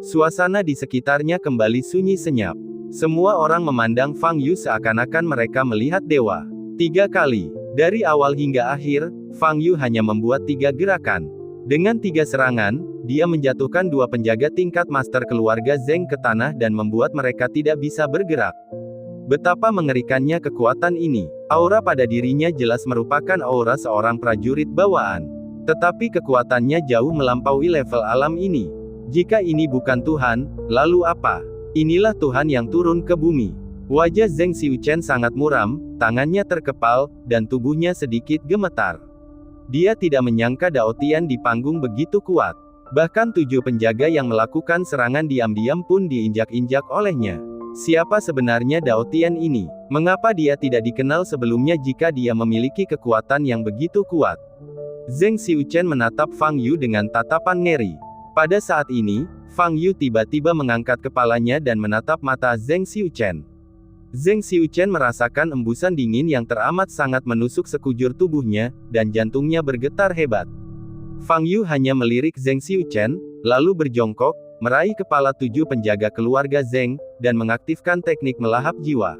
[SPEAKER 1] Suasana di sekitarnya kembali sunyi senyap. Semua orang memandang Fang Yu seakan-akan mereka melihat dewa. 3 kali. Dari awal hingga akhir, Fang Yu hanya membuat 3 gerakan. Dengan 3 serangan, dia menjatuhkan 2 penjaga tingkat master keluarga Zeng ke tanah dan membuat mereka tidak bisa bergerak. Betapa mengerikannya kekuatan ini. Aura pada dirinya jelas merupakan aura seorang prajurit bawaan. Tetapi kekuatannya jauh melampaui level alam ini. Jika ini bukan Tuhan, lalu apa? Inilah Tuhan yang turun ke bumi. Wajah Zeng Xiuchen sangat muram, tangannya terkepal, dan tubuhnya sedikit gemetar. Dia tidak menyangka Dao Tian di panggung begitu kuat. Bahkan 7 penjaga yang melakukan serangan diam-diam pun diinjak-injak olehnya. Siapa sebenarnya Dao Tian ini? Mengapa dia tidak dikenal sebelumnya jika dia memiliki kekuatan yang begitu kuat? Zeng Xiuchen menatap Fang Yu dengan tatapan ngeri. Pada saat ini, Fang Yu tiba-tiba mengangkat kepalanya dan menatap mata Zeng Xiuchen. Zeng Xiuchen merasakan embusan dingin yang teramat sangat menusuk sekujur tubuhnya, dan jantungnya bergetar hebat. Fang Yu hanya melirik Zeng Xiuchen, lalu berjongkok, meraih kepala 7 penjaga keluarga Zeng, dan mengaktifkan teknik melahap jiwa.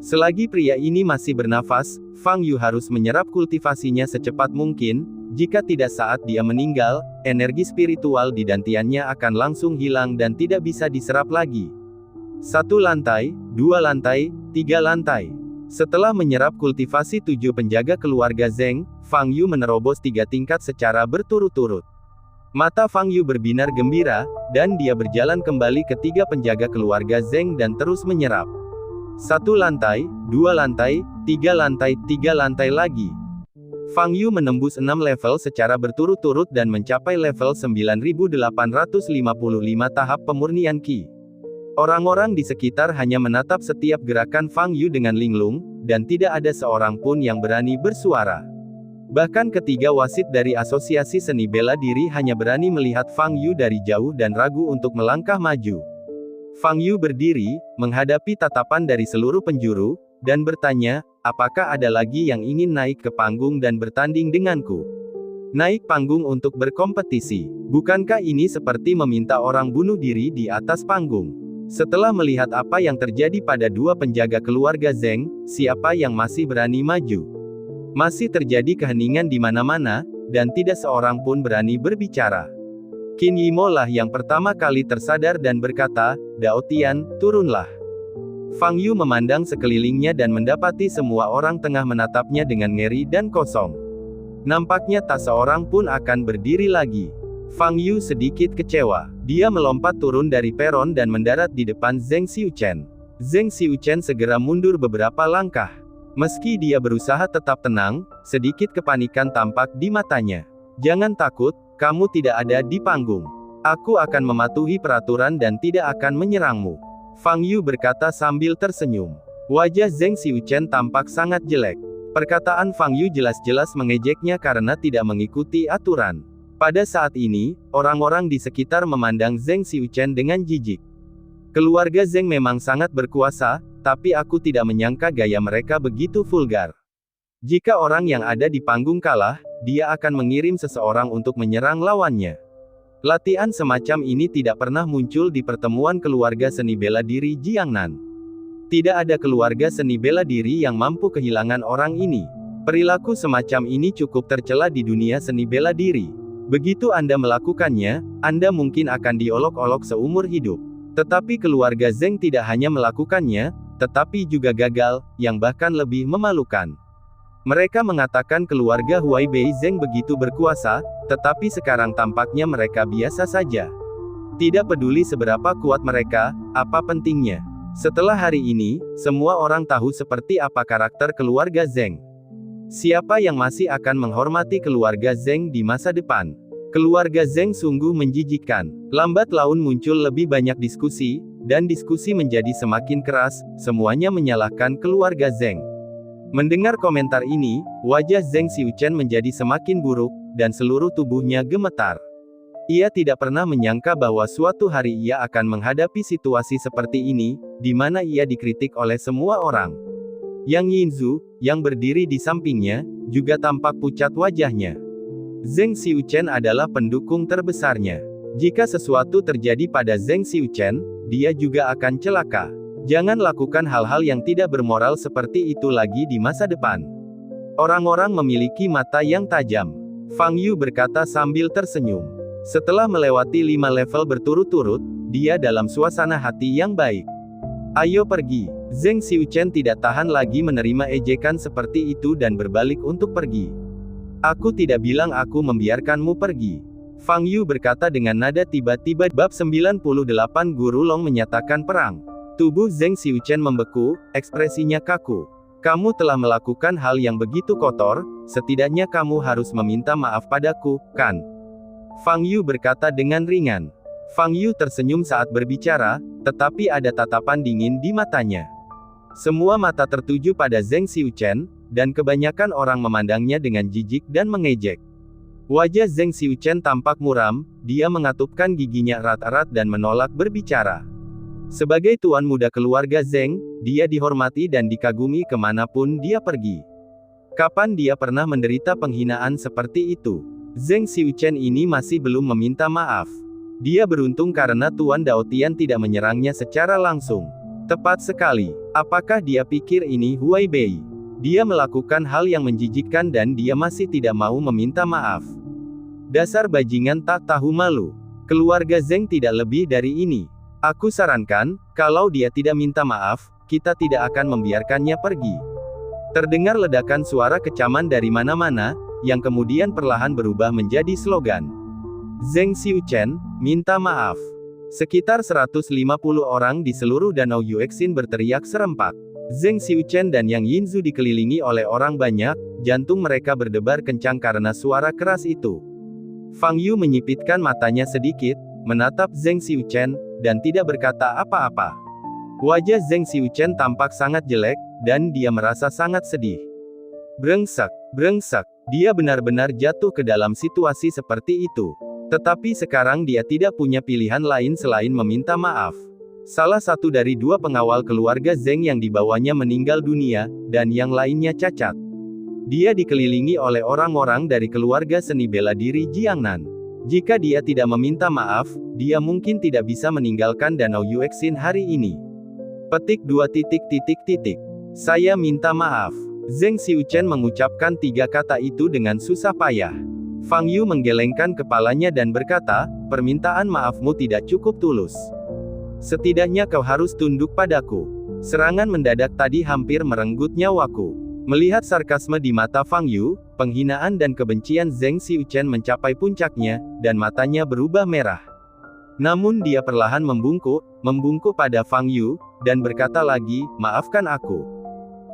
[SPEAKER 1] Selagi pria ini masih bernafas, Fang Yu harus menyerap kultivasinya secepat mungkin, jika tidak saat dia meninggal, energi spiritual di dantiannya akan langsung hilang dan tidak bisa diserap lagi. 1 lantai, 2 lantai, 3 lantai. Setelah menyerap kultivasi 7 penjaga keluarga Zeng, Fang Yu menerobos 3 tingkat secara berturut-turut. Mata Fang Yu berbinar gembira, dan dia berjalan kembali ke 3 penjaga keluarga Zeng dan terus menyerap. 1 lantai, 2 lantai, 3 lantai, 3 lantai lagi. Fang Yu menembus 6 level secara berturut-turut dan mencapai level 9855 tahap pemurnian Qi. Orang-orang di sekitar hanya menatap setiap gerakan Fang Yu dengan linglung, dan tidak ada seorang pun yang berani bersuara. Bahkan ketiga wasit dari Asosiasi Seni Bela Diri hanya berani melihat Fang Yu dari jauh dan ragu untuk melangkah maju. Fang Yu berdiri, menghadapi tatapan dari seluruh penjuru, dan bertanya, apakah ada lagi yang ingin naik ke panggung dan bertanding denganku? Naik panggung untuk berkompetisi. Bukankah ini seperti meminta orang bunuh diri di atas panggung? Setelah melihat apa yang terjadi pada 2 penjaga keluarga Zeng, siapa yang masih berani maju? Masih terjadi keheningan di mana-mana, dan tidak seorang pun berani berbicara. Qin Yimo lah yang pertama kali tersadar dan berkata, Dao Tian, turunlah. Fang Yu memandang sekelilingnya dan mendapati semua orang tengah menatapnya dengan ngeri dan kosong. Nampaknya tak seorang pun akan berdiri lagi. Fang Yu sedikit kecewa. Dia melompat turun dari peron dan mendarat di depan Zeng Xiuchen. Zeng Xiuchen segera mundur beberapa langkah. Meski dia berusaha tetap tenang, sedikit kepanikan tampak di matanya. Jangan takut, kamu tidak ada di panggung. Aku akan mematuhi peraturan dan tidak akan menyerangmu. Fang Yu berkata sambil tersenyum. Wajah Zeng Xiuchen tampak sangat jelek. Perkataan Fang Yu jelas-jelas mengejeknya karena tidak mengikuti aturan. Pada saat ini, orang-orang di sekitar memandang Zeng Xiuchen dengan jijik. Keluarga Zeng memang sangat berkuasa, tapi aku tidak menyangka gaya mereka begitu vulgar. Jika orang yang ada di panggung kalah, dia akan mengirim seseorang untuk menyerang lawannya. Latihan semacam ini tidak pernah muncul di pertemuan keluarga seni bela diri Jiangnan. Tidak ada keluarga seni bela diri yang mampu kehilangan orang ini. Perilaku semacam ini cukup tercela di dunia seni bela diri. Begitu Anda melakukannya, Anda mungkin akan diolok-olok seumur hidup. Tetapi keluarga Zeng tidak hanya melakukannya, tetapi juga gagal, yang bahkan lebih memalukan. Mereka mengatakan keluarga Huai Bei Zeng begitu berkuasa, tetapi sekarang tampaknya mereka biasa saja. Tidak peduli seberapa kuat mereka, apa pentingnya. Setelah hari ini, semua orang tahu seperti apa karakter keluarga Zheng. Siapa yang masih akan menghormati keluarga Zheng di masa depan? Keluarga Zheng sungguh menjijikkan. Lambat laun muncul lebih banyak diskusi, dan diskusi menjadi semakin keras, semuanya menyalahkan keluarga Zheng. Mendengar komentar ini, wajah Zheng Xiuchen menjadi semakin buruk, dan seluruh tubuhnya gemetar. Ia tidak pernah menyangka bahwa suatu hari ia akan menghadapi situasi seperti ini, di mana ia dikritik oleh semua orang. Yang Yinzu, yang berdiri di sampingnya, juga tampak pucat wajahnya. Zheng Xiuchen adalah pendukung terbesarnya. Jika sesuatu terjadi pada Zheng Xiuchen, dia juga akan celaka. Jangan lakukan hal-hal yang tidak bermoral seperti itu lagi di masa depan. Orang-orang memiliki mata yang tajam. Fang Yu berkata sambil tersenyum. Setelah melewati 5 level berturut-turut, dia dalam suasana hati yang baik. Ayo pergi. Zheng Xiuchen tidak tahan lagi menerima ejekan seperti itu dan berbalik untuk pergi. Aku tidak bilang aku membiarkanmu pergi. Fang Yu berkata dengan nada tiba-tiba. Bab 98 Guru Long menyatakan perang. Tubuh Zheng Xiuchen membeku, ekspresinya kaku. Kamu telah melakukan hal yang begitu kotor, setidaknya kamu harus meminta maaf padaku, kan? Fang Yu berkata dengan ringan. Fang Yu tersenyum saat berbicara, tetapi ada tatapan dingin di matanya. Semua mata tertuju pada Zheng Xiuchen, dan kebanyakan orang memandangnya dengan jijik dan mengejek. Wajah Zheng Xiuchen tampak muram, dia mengatupkan giginya erat-erat dan menolak berbicara. Sebagai tuan muda keluarga Zheng, dia dihormati dan dikagumi kemanapun dia pergi. Kapan dia pernah menderita penghinaan seperti itu? Zheng Xiuchen ini masih belum meminta maaf. Dia beruntung karena Tuan Daotian tidak menyerangnya secara langsung. Tepat sekali. Apakah dia pikir ini Huai Bei? Dia melakukan hal yang menjijikkan dan dia masih tidak mau meminta maaf. Dasar bajingan tak tahu malu. Keluarga Zheng tidak lebih dari ini. Aku sarankan, kalau dia tidak minta maaf, kita tidak akan membiarkannya pergi. Terdengar ledakan suara kecaman dari mana-mana, yang kemudian perlahan berubah menjadi slogan. Zheng Xiuchen, minta maaf. Sekitar 150 orang di seluruh Danau Yuexin berteriak serempak. Zheng Xiuchen dan Yang Yinzu dikelilingi oleh orang banyak, jantung mereka berdebar kencang karena suara keras itu. Fang Yu menyipitkan matanya sedikit, menatap Zheng Xiuchen, dan tidak berkata apa-apa. Wajah Zheng Xiuchen tampak sangat jelek, dan dia merasa sangat sedih. Brengsek, brengsek. Dia benar-benar jatuh ke dalam situasi seperti itu. Tetapi sekarang dia tidak punya pilihan lain selain meminta maaf. Salah satu dari 2 pengawal keluarga Zheng yang dibawanya meninggal dunia, dan yang lainnya cacat. Dia dikelilingi oleh orang-orang dari keluarga seni bela diri Jiangnan. Jika dia tidak meminta maaf, dia mungkin tidak bisa meninggalkan Danau Yuexin hari ini. Petik 2. Saya minta maaf. Zheng Xiuchen mengucapkan 3 kata itu dengan susah payah. Fang Yu menggelengkan kepalanya dan berkata, permintaan maafmu tidak cukup tulus. Setidaknya kau harus tunduk padaku. Serangan mendadak tadi hampir merenggut nyawaku. Melihat sarkasme di mata Fang Yu, penghinaan dan kebencian Zheng Xiuchen mencapai puncaknya, dan matanya berubah merah. Namun dia perlahan membungkuk pada Fang Yu, dan berkata lagi, maafkan aku.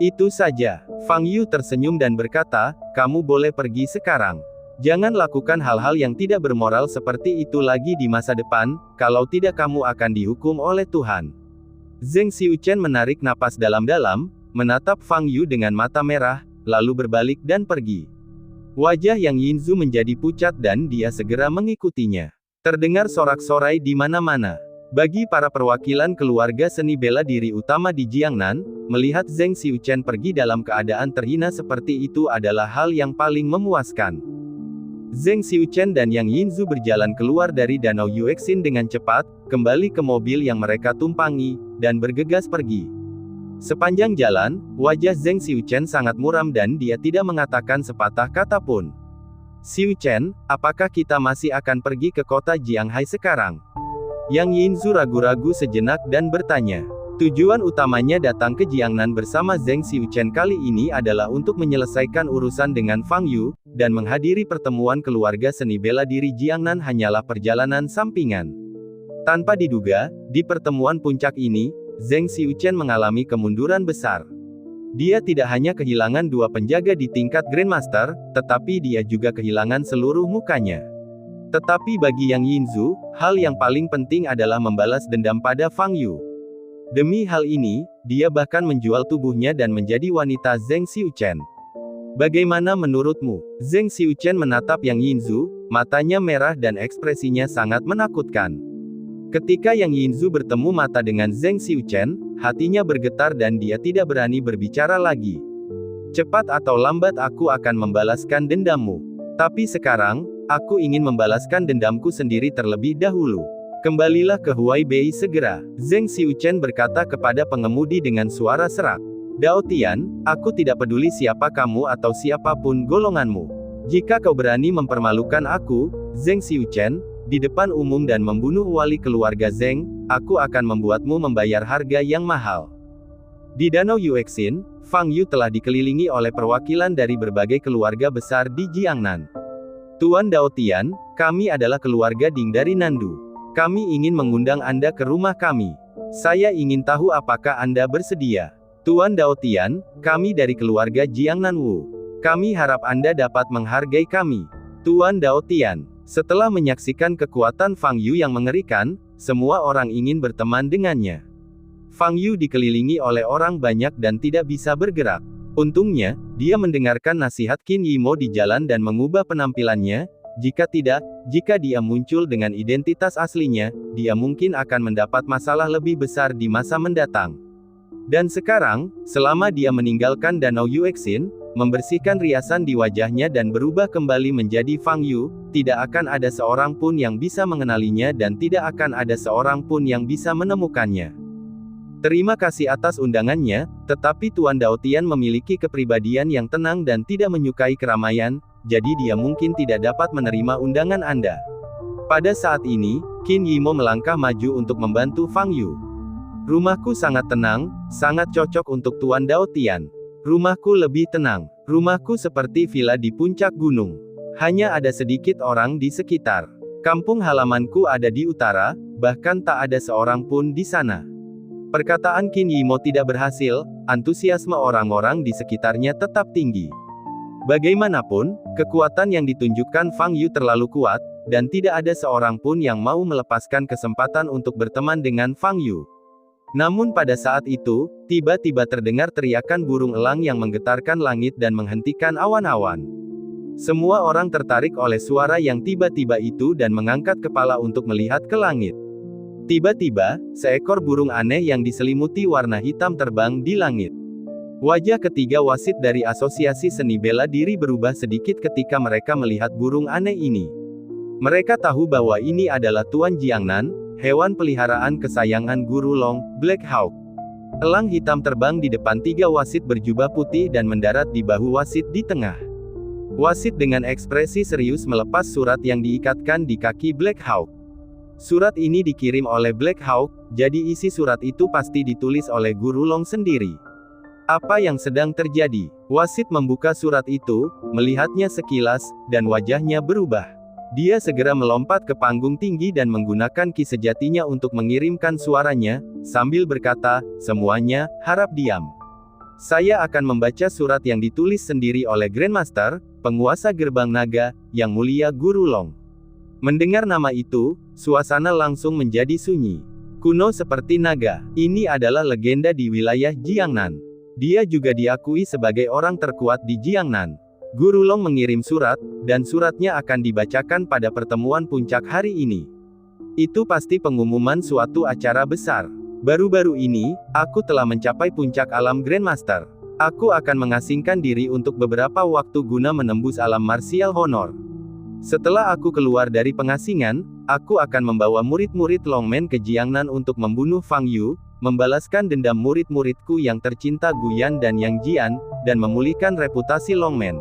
[SPEAKER 1] Itu saja. Fang Yu tersenyum dan berkata, kamu boleh pergi sekarang. Jangan lakukan hal-hal yang tidak bermoral seperti itu lagi di masa depan, kalau tidak kamu akan dihukum oleh Tuhan. Zheng Xiuchen menarik napas dalam-dalam, menatap Fang Yu dengan mata merah, lalu berbalik dan pergi. Wajah Yang Yinzu menjadi pucat dan dia segera mengikutinya. Terdengar sorak-sorai di mana-mana. Bagi para perwakilan keluarga seni bela diri utama di Jiangnan, melihat Zheng Xiuchen pergi dalam keadaan terhina seperti itu adalah hal yang paling memuaskan. Zheng Xiuchen dan Yang Yinzu berjalan keluar dari Danau Yuexin dengan cepat, kembali ke mobil yang mereka tumpangi, dan bergegas pergi. Sepanjang jalan, wajah Zheng Xiuchen sangat muram dan dia tidak mengatakan sepatah kata pun. Xiuchen, apakah kita masih akan pergi ke kota Jianghai sekarang? Yang Yinzu ragu-ragu sejenak dan bertanya. Tujuan utamanya datang ke Jiangnan bersama Zheng Xiuchen kali ini adalah untuk menyelesaikan urusan dengan Fang Yu, dan menghadiri pertemuan keluarga seni bela diri Jiangnan hanyalah perjalanan sampingan. Tanpa diduga, di pertemuan puncak ini, Zheng Xiuchen mengalami kemunduran besar. Dia tidak hanya kehilangan dua penjaga di tingkat Grandmaster, tetapi dia juga kehilangan seluruh mukanya. Tetapi bagi Yang Yinzu, hal yang paling penting adalah membalas dendam pada Fang Yu. Demi hal ini, dia bahkan menjual tubuhnya dan menjadi wanita Zheng Xiuchen. Bagaimana menurutmu? Zheng Xiuchen menatap Yang Yinzu, matanya merah dan ekspresinya sangat menakutkan. Ketika Yang Yinzu bertemu mata dengan Zheng Xiuchen, hatinya bergetar dan dia tidak berani berbicara lagi. Cepat atau lambat aku akan membalaskan dendammu. Tapi sekarang, aku ingin membalaskan dendamku sendiri terlebih dahulu. Kembalilah ke Huaibei segera. Zheng Xiuchen berkata kepada pengemudi dengan suara serak. Dao Tian, aku tidak peduli siapa kamu atau siapapun golonganmu. Jika kau berani mempermalukan aku, Zheng Xiuchen, di depan umum dan membunuh wali keluarga Zheng, aku akan membuatmu membayar harga yang mahal. Di Danau Yuexin, Fang Yu telah dikelilingi oleh perwakilan dari berbagai keluarga besar di Jiangnan. Tuan Dao Tian, kami adalah keluarga Ding dari Nandu. Kami ingin mengundang Anda ke rumah kami. Saya ingin tahu apakah Anda bersedia. Tuan Dao Tian, kami dari keluarga Jiangnan Wu. Kami harap Anda dapat menghargai kami. Tuan Dao Tian. Setelah menyaksikan kekuatan Fang Yu yang mengerikan, semua orang ingin berteman dengannya. Fang Yu dikelilingi oleh orang banyak dan tidak bisa bergerak. Untungnya, dia mendengarkan nasihat Qin Yimo di jalan dan mengubah penampilannya. Jika tidak, jika dia muncul dengan identitas aslinya, dia mungkin akan mendapat masalah lebih besar di masa mendatang. Dan sekarang, selama dia meninggalkan Danau Yuexin, membersihkan riasan di wajahnya dan berubah kembali menjadi Fang Yu, tidak akan ada seorang pun yang bisa mengenalinya dan tidak akan ada seorang pun yang bisa menemukannya. Terima kasih atas undangannya, tetapi Tuan Dao Tian memiliki kepribadian yang tenang dan tidak menyukai keramaian, jadi dia mungkin tidak dapat menerima undangan Anda. Pada saat ini, Qin Yimo melangkah maju untuk membantu Fang Yu. Rumahku sangat tenang, sangat cocok untuk Tuan Dao Tian. Rumahku lebih tenang. Rumahku seperti villa di puncak gunung. Hanya ada sedikit orang di sekitar. Kampung halamanku ada di utara, bahkan tak ada seorang pun di sana. Perkataan Qin Yimo tidak berhasil, antusiasme orang-orang di sekitarnya tetap tinggi. Bagaimanapun, kekuatan yang ditunjukkan Fang Yu terlalu kuat, dan tidak ada seorang pun yang mau melepaskan kesempatan untuk berteman dengan Fang Yu. Namun pada saat itu, tiba-tiba terdengar teriakan burung elang yang menggetarkan langit dan menghentikan awan-awan. Semua orang tertarik oleh suara yang tiba-tiba itu dan mengangkat kepala untuk melihat ke langit. Tiba-tiba, seekor burung aneh yang diselimuti warna hitam terbang di langit. Wajah ketiga wasit dari Asosiasi Seni Bela Diri berubah sedikit ketika mereka melihat burung aneh ini. Mereka tahu bahwa ini adalah Tuan Jiangnan, hewan peliharaan kesayangan Guru Long, Black Hawk. Elang hitam terbang di depan tiga wasit berjubah putih dan mendarat di bahu wasit di tengah. Wasit dengan ekspresi serius melepas surat yang diikatkan di kaki Black Hawk. Surat ini dikirim oleh Black Hawk, jadi isi surat itu pasti ditulis oleh Guru Long sendiri. Apa yang sedang terjadi? Wasit membuka surat itu, melihatnya sekilas, dan wajahnya berubah. Dia segera melompat ke panggung tinggi dan menggunakan ki sejatinya untuk mengirimkan suaranya, sambil berkata, semuanya, harap diam. Saya akan membaca surat yang ditulis sendiri oleh Grandmaster, penguasa gerbang naga, yang mulia Guru Long. Mendengar nama itu, suasana langsung menjadi sunyi. Kuno seperti naga, ini adalah legenda di wilayah Jiangnan. Dia juga diakui sebagai orang terkuat di Jiangnan. Guru Long mengirim surat, dan suratnya akan dibacakan pada pertemuan puncak hari ini. Itu pasti pengumuman suatu acara besar. Baru-baru ini, aku telah mencapai puncak alam Grandmaster. Aku akan mengasingkan diri untuk beberapa waktu guna menembus alam martial honor. Setelah aku keluar dari pengasingan, aku akan membawa murid-murid Longmen ke Jiangnan untuk membunuh Fang Yu, membalaskan dendam murid-muridku yang tercinta Guyan dan Yang Jian, dan memulihkan reputasi Longmen.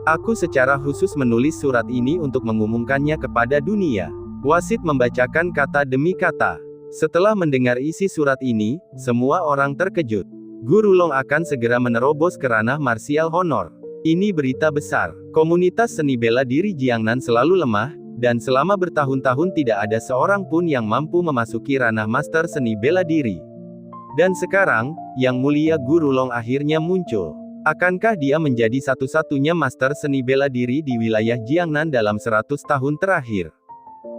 [SPEAKER 1] Aku secara khusus menulis surat ini untuk mengumumkannya kepada dunia. Wasit membacakan kata demi kata. Setelah mendengar isi surat ini, semua orang terkejut. Guru Long akan segera menerobos ke ranah martial honor. Ini berita besar. Komunitas seni bela diri Jiangnan selalu lemah, dan selama bertahun-tahun tidak ada seorang pun yang mampu memasuki ranah master seni bela diri. Dan sekarang, Yang Mulia Guru Long akhirnya muncul. Akankah dia menjadi satu-satunya master seni bela diri di wilayah Jiangnan dalam 100 tahun terakhir?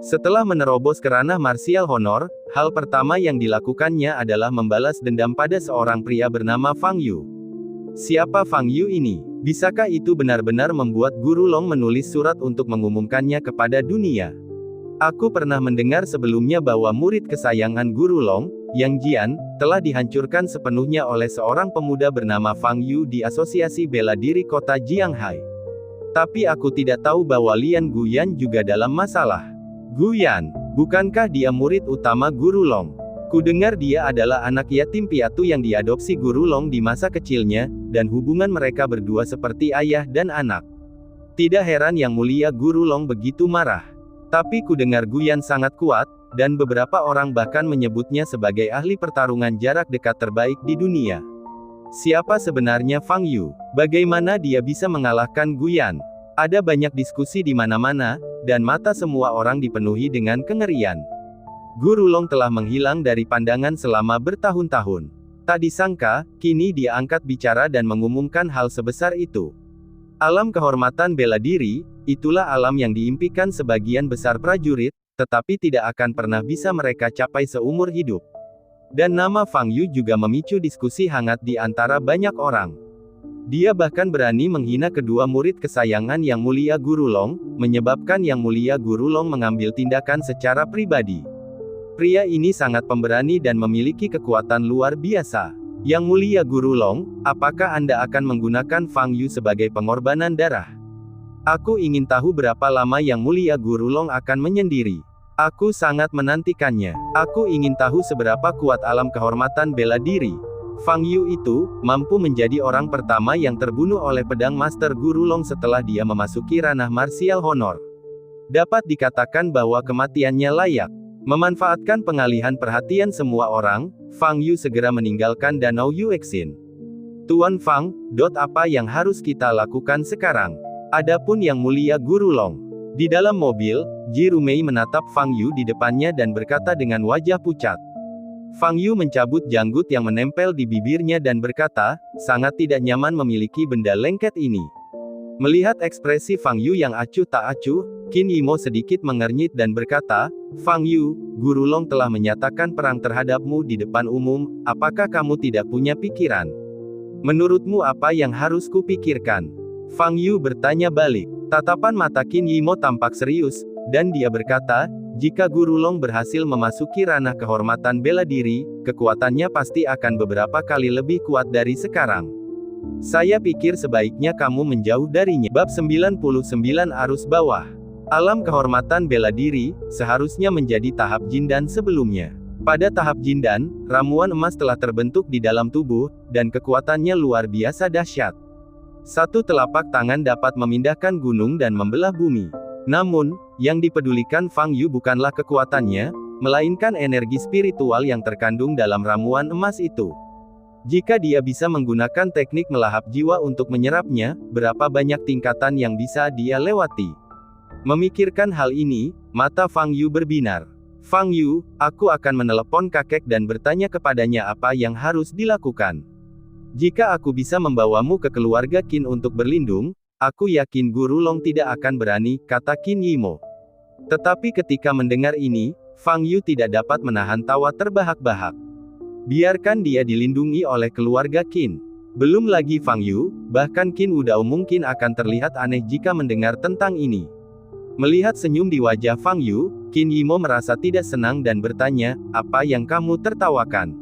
[SPEAKER 1] Setelah menerobos ke ranah martial honor, hal pertama yang dilakukannya adalah membalas dendam pada seorang pria bernama Fang Yu. Siapa Fang Yu ini? Bisakah itu benar-benar membuat Guru Long menulis surat untuk mengumumkannya kepada dunia? Aku pernah mendengar sebelumnya bahwa murid kesayangan Guru Long, Yang Jian, telah dihancurkan sepenuhnya oleh seorang pemuda bernama Fang Yu di Asosiasi Bela Diri Kota Jianghai. Tapi aku tidak tahu bahwa Lian Guyan juga dalam masalah. Guyan, bukankah dia murid utama Guru Long? Kudengar dia adalah anak yatim piatu yang diadopsi Guru Long di masa kecilnya, dan hubungan mereka berdua seperti ayah dan anak. Tidak heran Yang Mulia Guru Long begitu marah. Tapi kudengar Guyan sangat kuat, dan beberapa orang bahkan menyebutnya sebagai ahli pertarungan jarak dekat terbaik di dunia. Siapa sebenarnya Fang Yu? Bagaimana dia bisa mengalahkan Guyan? Ada banyak diskusi di mana-mana, dan mata semua orang dipenuhi dengan kengerian. Guru Long telah menghilang dari pandangan selama bertahun-tahun. Tak disangka, kini dia angkat bicara dan mengumumkan hal sebesar itu. Alam kehormatan bela diri, itulah alam yang diimpikan sebagian besar prajurit, tetapi tidak akan pernah bisa mereka capai seumur hidup. Dan nama Fang Yu juga memicu diskusi hangat di antara banyak orang. Dia bahkan berani menghina kedua murid kesayangan Yang Mulia Guru Long, menyebabkan Yang Mulia Guru Long mengambil tindakan secara pribadi. Pria ini sangat pemberani dan memiliki kekuatan luar biasa. Yang Mulia Guru Long, apakah Anda akan menggunakan Fang Yu sebagai pengorbanan darah? Aku ingin tahu berapa lama Yang Mulia Guru Long akan menyendiri. Aku sangat menantikannya. Aku ingin tahu seberapa kuat alam kehormatan bela diri. Fang Yu itu, mampu menjadi orang pertama yang terbunuh oleh pedang Master Guru Long setelah dia memasuki ranah martial honor. Dapat dikatakan bahwa kematiannya layak. Memanfaatkan pengalihan perhatian semua orang, Fang Yu segera meninggalkan Danau Yuexin. Tuan Fang, apa yang harus kita lakukan sekarang? Adapun Yang Mulia Guru Long. Di dalam mobil, Ji Rumei menatap Fang Yu di depannya dan berkata dengan wajah pucat. Fang Yu mencabut janggut yang menempel di bibirnya dan berkata, sangat tidak nyaman memiliki benda lengket ini. Melihat ekspresi Fang Yu yang acuh tak acuh, Qin Yimo sedikit mengernyit dan berkata, Fang Yu, Guru Long telah menyatakan perang terhadapmu di depan umum, apakah kamu tidak punya pikiran? Menurutmu apa yang harus kupikirkan? Fang Yu bertanya balik. Tatapan mata Qin Yimo tampak serius, dan dia berkata, jika Guru Long berhasil memasuki ranah kehormatan bela diri, kekuatannya pasti akan beberapa kali lebih kuat dari sekarang. Saya pikir sebaiknya kamu menjauh darinya. Bab 99 Arus Bawah. Alam kehormatan bela diri, seharusnya menjadi tahap Jindan sebelumnya. Pada tahap Jindan, ramuan emas telah terbentuk di dalam tubuh, dan kekuatannya luar biasa dahsyat. Satu telapak tangan dapat memindahkan gunung dan membelah bumi. Namun, yang dipedulikan Fang Yu bukanlah kekuatannya, melainkan energi spiritual yang terkandung dalam ramuan emas itu. Jika dia bisa menggunakan teknik melahap jiwa untuk menyerapnya, berapa banyak tingkatan yang bisa dia lewati? Memikirkan hal ini, mata Fang Yu berbinar. Fang Yu, aku akan menelepon kakek dan bertanya kepadanya apa yang harus dilakukan. Jika aku bisa membawamu ke keluarga Qin untuk berlindung, aku yakin Guru Long tidak akan berani, kata Qin Yimo. Tetapi ketika mendengar ini, Fang Yu tidak dapat menahan tawa terbahak-bahak. Biarkan dia dilindungi oleh keluarga Qin. Belum lagi Fang Yu, bahkan Qin Wudao mungkin akan terlihat aneh jika mendengar tentang ini. Melihat senyum di wajah Fang Yu, Qin Yimo merasa tidak senang dan bertanya, apa yang kamu tertawakan?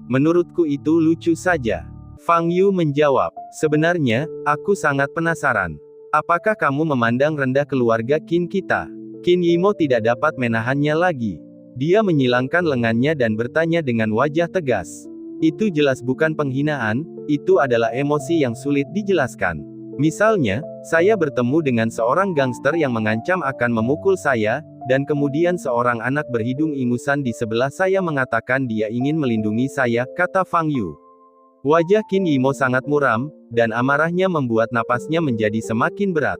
[SPEAKER 1] Menurutku itu lucu saja. Fang Yu menjawab, sebenarnya, aku sangat penasaran. Apakah kamu memandang rendah keluarga Qin kita? Qin Yimo tidak dapat menahannya lagi. Dia menyilangkan lengannya dan bertanya dengan wajah tegas. Itu jelas bukan penghinaan, itu adalah emosi yang sulit dijelaskan. Misalnya, saya bertemu dengan seorang gangster yang mengancam akan memukul saya, dan kemudian seorang anak berhidung ingusan di sebelah saya mengatakan dia ingin melindungi saya, kata Fang Yu. Wajah Qin Yimo sangat muram, dan amarahnya membuat napasnya menjadi semakin berat.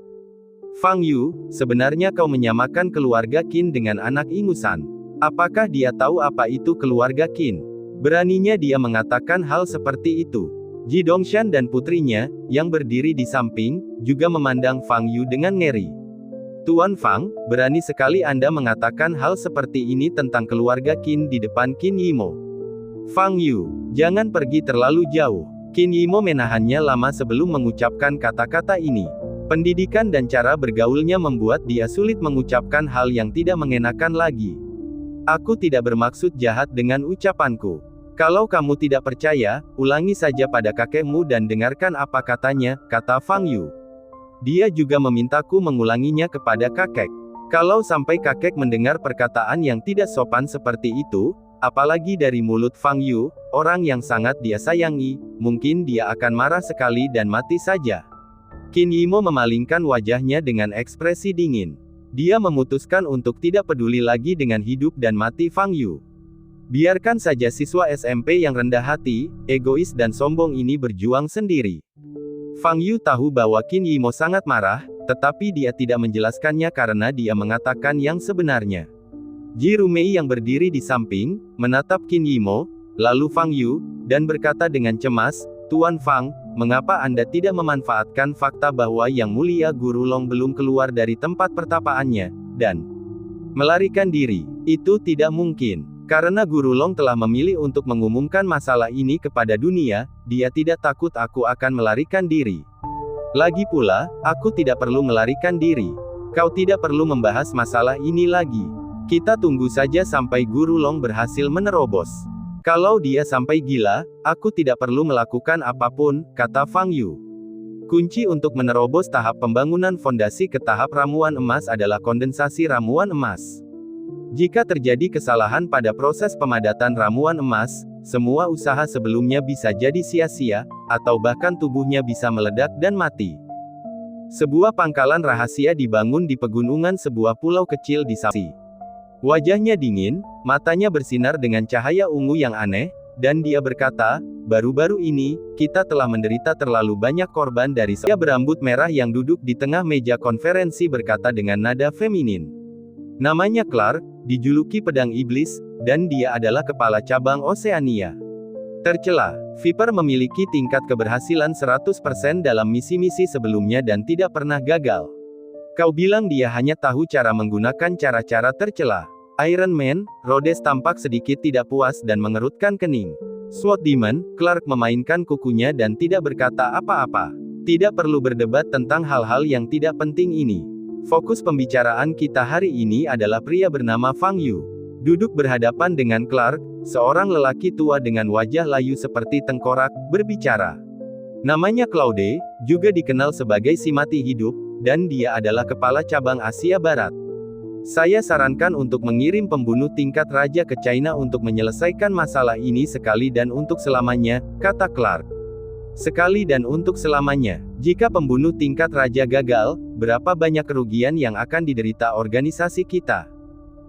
[SPEAKER 1] Fang Yu, sebenarnya kau menyamakan keluarga Qin dengan anak ingusan. Apakah dia tahu apa itu keluarga Qin? Beraninya dia mengatakan hal seperti itu. Ji Dongshan dan putrinya, yang berdiri di samping, juga memandang Fang Yu dengan ngeri. Tuan Fang, berani sekali Anda mengatakan hal seperti ini tentang keluarga Qin di depan Qin Yimo. Fang Yu, jangan pergi terlalu jauh. Qin Yimo menahannya lama sebelum mengucapkan kata-kata ini. Pendidikan dan cara bergaulnya membuat dia sulit mengucapkan hal yang tidak mengenakan lagi. Aku tidak bermaksud jahat dengan ucapanku. Kalau kamu tidak percaya, ulangi saja pada kakekmu dan dengarkan apa katanya, kata Fang Yu. Dia juga memintaku mengulanginya kepada kakek. Kalau sampai kakek mendengar perkataan yang tidak sopan seperti itu, apalagi dari mulut Fang Yu, orang yang sangat dia sayangi, mungkin dia akan marah sekali dan mati saja. Qin Yimo memalingkan wajahnya dengan ekspresi dingin. Dia memutuskan untuk tidak peduli lagi dengan hidup dan mati Fang Yu. Biarkan saja siswa SMP yang rendah hati, egois dan sombong ini berjuang sendiri. Fang Yu tahu bahwa Qin Yimo sangat marah, tetapi dia tidak menjelaskannya karena dia mengatakan yang sebenarnya. Ji Rumei yang berdiri di samping, menatap Qin Yimo, lalu Fang Yu, dan berkata dengan cemas, Tuan Fang, mengapa Anda tidak memanfaatkan fakta bahwa Yang Mulia Guru Long belum keluar dari tempat pertapaannya, dan melarikan diri? Itu tidak mungkin. Karena Guru Long telah memilih untuk mengumumkan masalah ini kepada dunia, dia tidak takut aku akan melarikan diri. Lagi pula, aku tidak perlu melarikan diri. Kau tidak perlu membahas masalah ini lagi. Kita tunggu saja sampai Guru Long berhasil menerobos. Kalau dia sampai gila, aku tidak perlu melakukan apapun, kata Fang Yu. Kunci untuk menerobos tahap pembangunan fondasi ke tahap ramuan emas adalah kondensasi ramuan emas. Jika terjadi kesalahan pada proses pemadatan ramuan emas, semua usaha sebelumnya bisa jadi sia-sia, atau bahkan tubuhnya bisa meledak dan mati. Sebuah pangkalan rahasia dibangun di pegunungan sebuah pulau kecil di Saudi. Wajahnya dingin, matanya bersinar dengan cahaya ungu yang aneh, dan dia berkata, baru-baru ini, kita telah menderita terlalu banyak korban dari pria berambut merah yang duduk di tengah meja konferensi berkata dengan nada feminin. Namanya Clark, dijuluki pedang iblis, dan dia adalah kepala cabang Oseania. Tercela, Viper memiliki tingkat keberhasilan 100% dalam misi-misi sebelumnya dan tidak pernah gagal. Kau bilang dia hanya tahu cara menggunakan cara-cara tercela. Iron Man, Rhodes tampak sedikit tidak puas dan mengerutkan kening. SWAT Demon, Clark memainkan kukunya dan tidak berkata apa-apa. Tidak perlu berdebat tentang hal-hal yang tidak penting ini. Fokus pembicaraan kita hari ini adalah pria bernama Fang Yu. Duduk berhadapan dengan Clark, seorang lelaki tua dengan wajah layu seperti tengkorak, berbicara. Namanya Claude, juga dikenal sebagai si mati hidup, dan dia adalah kepala cabang Asia Barat. Saya sarankan untuk mengirim pembunuh tingkat raja ke China untuk menyelesaikan masalah ini sekali dan untuk selamanya, kata Clark. Sekali dan untuk selamanya. Jika pembunuh tingkat raja gagal, berapa banyak kerugian yang akan diderita organisasi kita?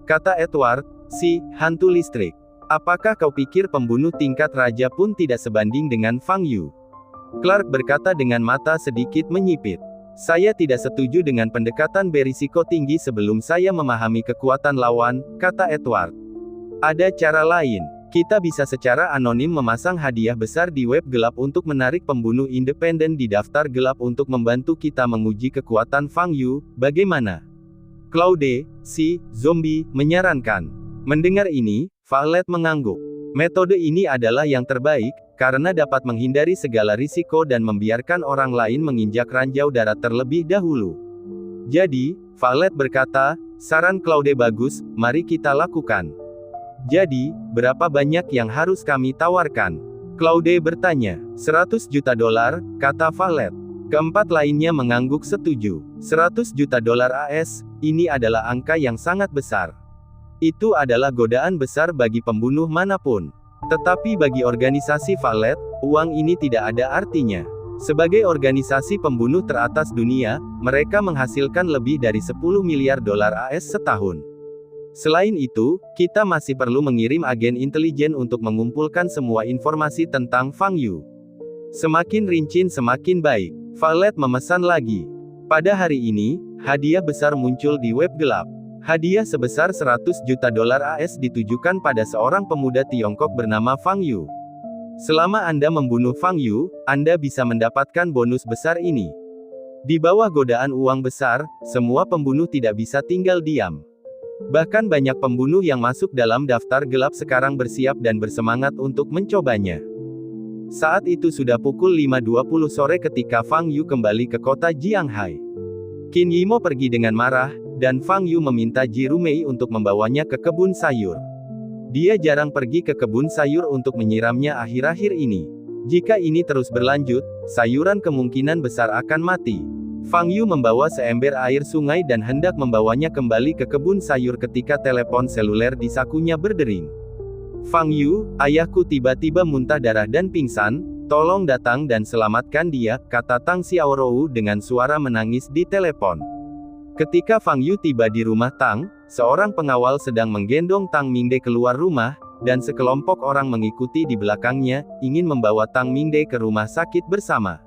[SPEAKER 1] Kata Edward, si hantu listrik. Apakah kau pikir pembunuh tingkat raja pun tidak sebanding dengan Fang Yu? Clark berkata dengan mata sedikit menyipit. Saya tidak setuju dengan pendekatan berisiko tinggi sebelum saya memahami kekuatan lawan, kata Edward. Ada cara lain. Kita bisa secara anonim memasang hadiah besar di web gelap untuk menarik pembunuh independen di daftar gelap untuk membantu kita menguji kekuatan Fang Yu, bagaimana? Claude, si zombie, menyarankan. Mendengar ini, Violet mengangguk. Metode ini adalah yang terbaik, karena dapat menghindari segala risiko dan membiarkan orang lain menginjak ranjau darat terlebih dahulu. Jadi, Violet berkata, saran Claude bagus, mari kita lakukan. Jadi, berapa banyak yang harus kami tawarkan? Claude bertanya. 100 juta dolar, kata Violet. Keempat lainnya mengangguk setuju. 100 juta dolar AS, ini adalah angka yang sangat besar. Itu adalah godaan besar bagi pembunuh manapun. Tetapi bagi organisasi Violet, uang ini tidak ada artinya. Sebagai organisasi pembunuh teratas dunia, mereka menghasilkan lebih dari 10 miliar dolar AS setahun. Selain itu, kita masih perlu mengirim agen intelijen untuk mengumpulkan semua informasi tentang Fang Yu. Semakin rinci semakin baik. Violet memesan lagi. Pada hari ini, hadiah besar muncul di web gelap. Hadiah sebesar 100 juta dolar AS ditujukan pada seorang pemuda Tiongkok bernama Fang Yu. Selama Anda membunuh Fang Yu, Anda bisa mendapatkan bonus besar ini. Di bawah godaan uang besar, semua pembunuh tidak bisa tinggal diam. Bahkan banyak pembunuh yang masuk dalam daftar gelap sekarang bersiap dan bersemangat untuk mencobanya. Saat itu sudah pukul 5.20 sore ketika Fang Yu kembali ke kota Jianghai. Qin Yimo pergi dengan marah, dan Fang Yu meminta Ji Rumei untuk membawanya ke kebun sayur. Dia jarang pergi ke kebun sayur untuk menyiramnya akhir-akhir ini. Jika ini terus berlanjut, sayuran kemungkinan besar akan mati. Fang Yu membawa seember air sungai dan hendak membawanya kembali ke kebun sayur ketika telepon seluler di sakunya berdering. Fang Yu, ayahku tiba-tiba muntah darah dan pingsan, tolong datang dan selamatkan dia, kata Tang Xiaorou dengan suara menangis di telepon. Ketika Fang Yu tiba di rumah Tang, seorang pengawal sedang menggendong Tang Mingde keluar rumah, dan sekelompok orang mengikuti di belakangnya, ingin membawa Tang Mingde ke rumah sakit bersama.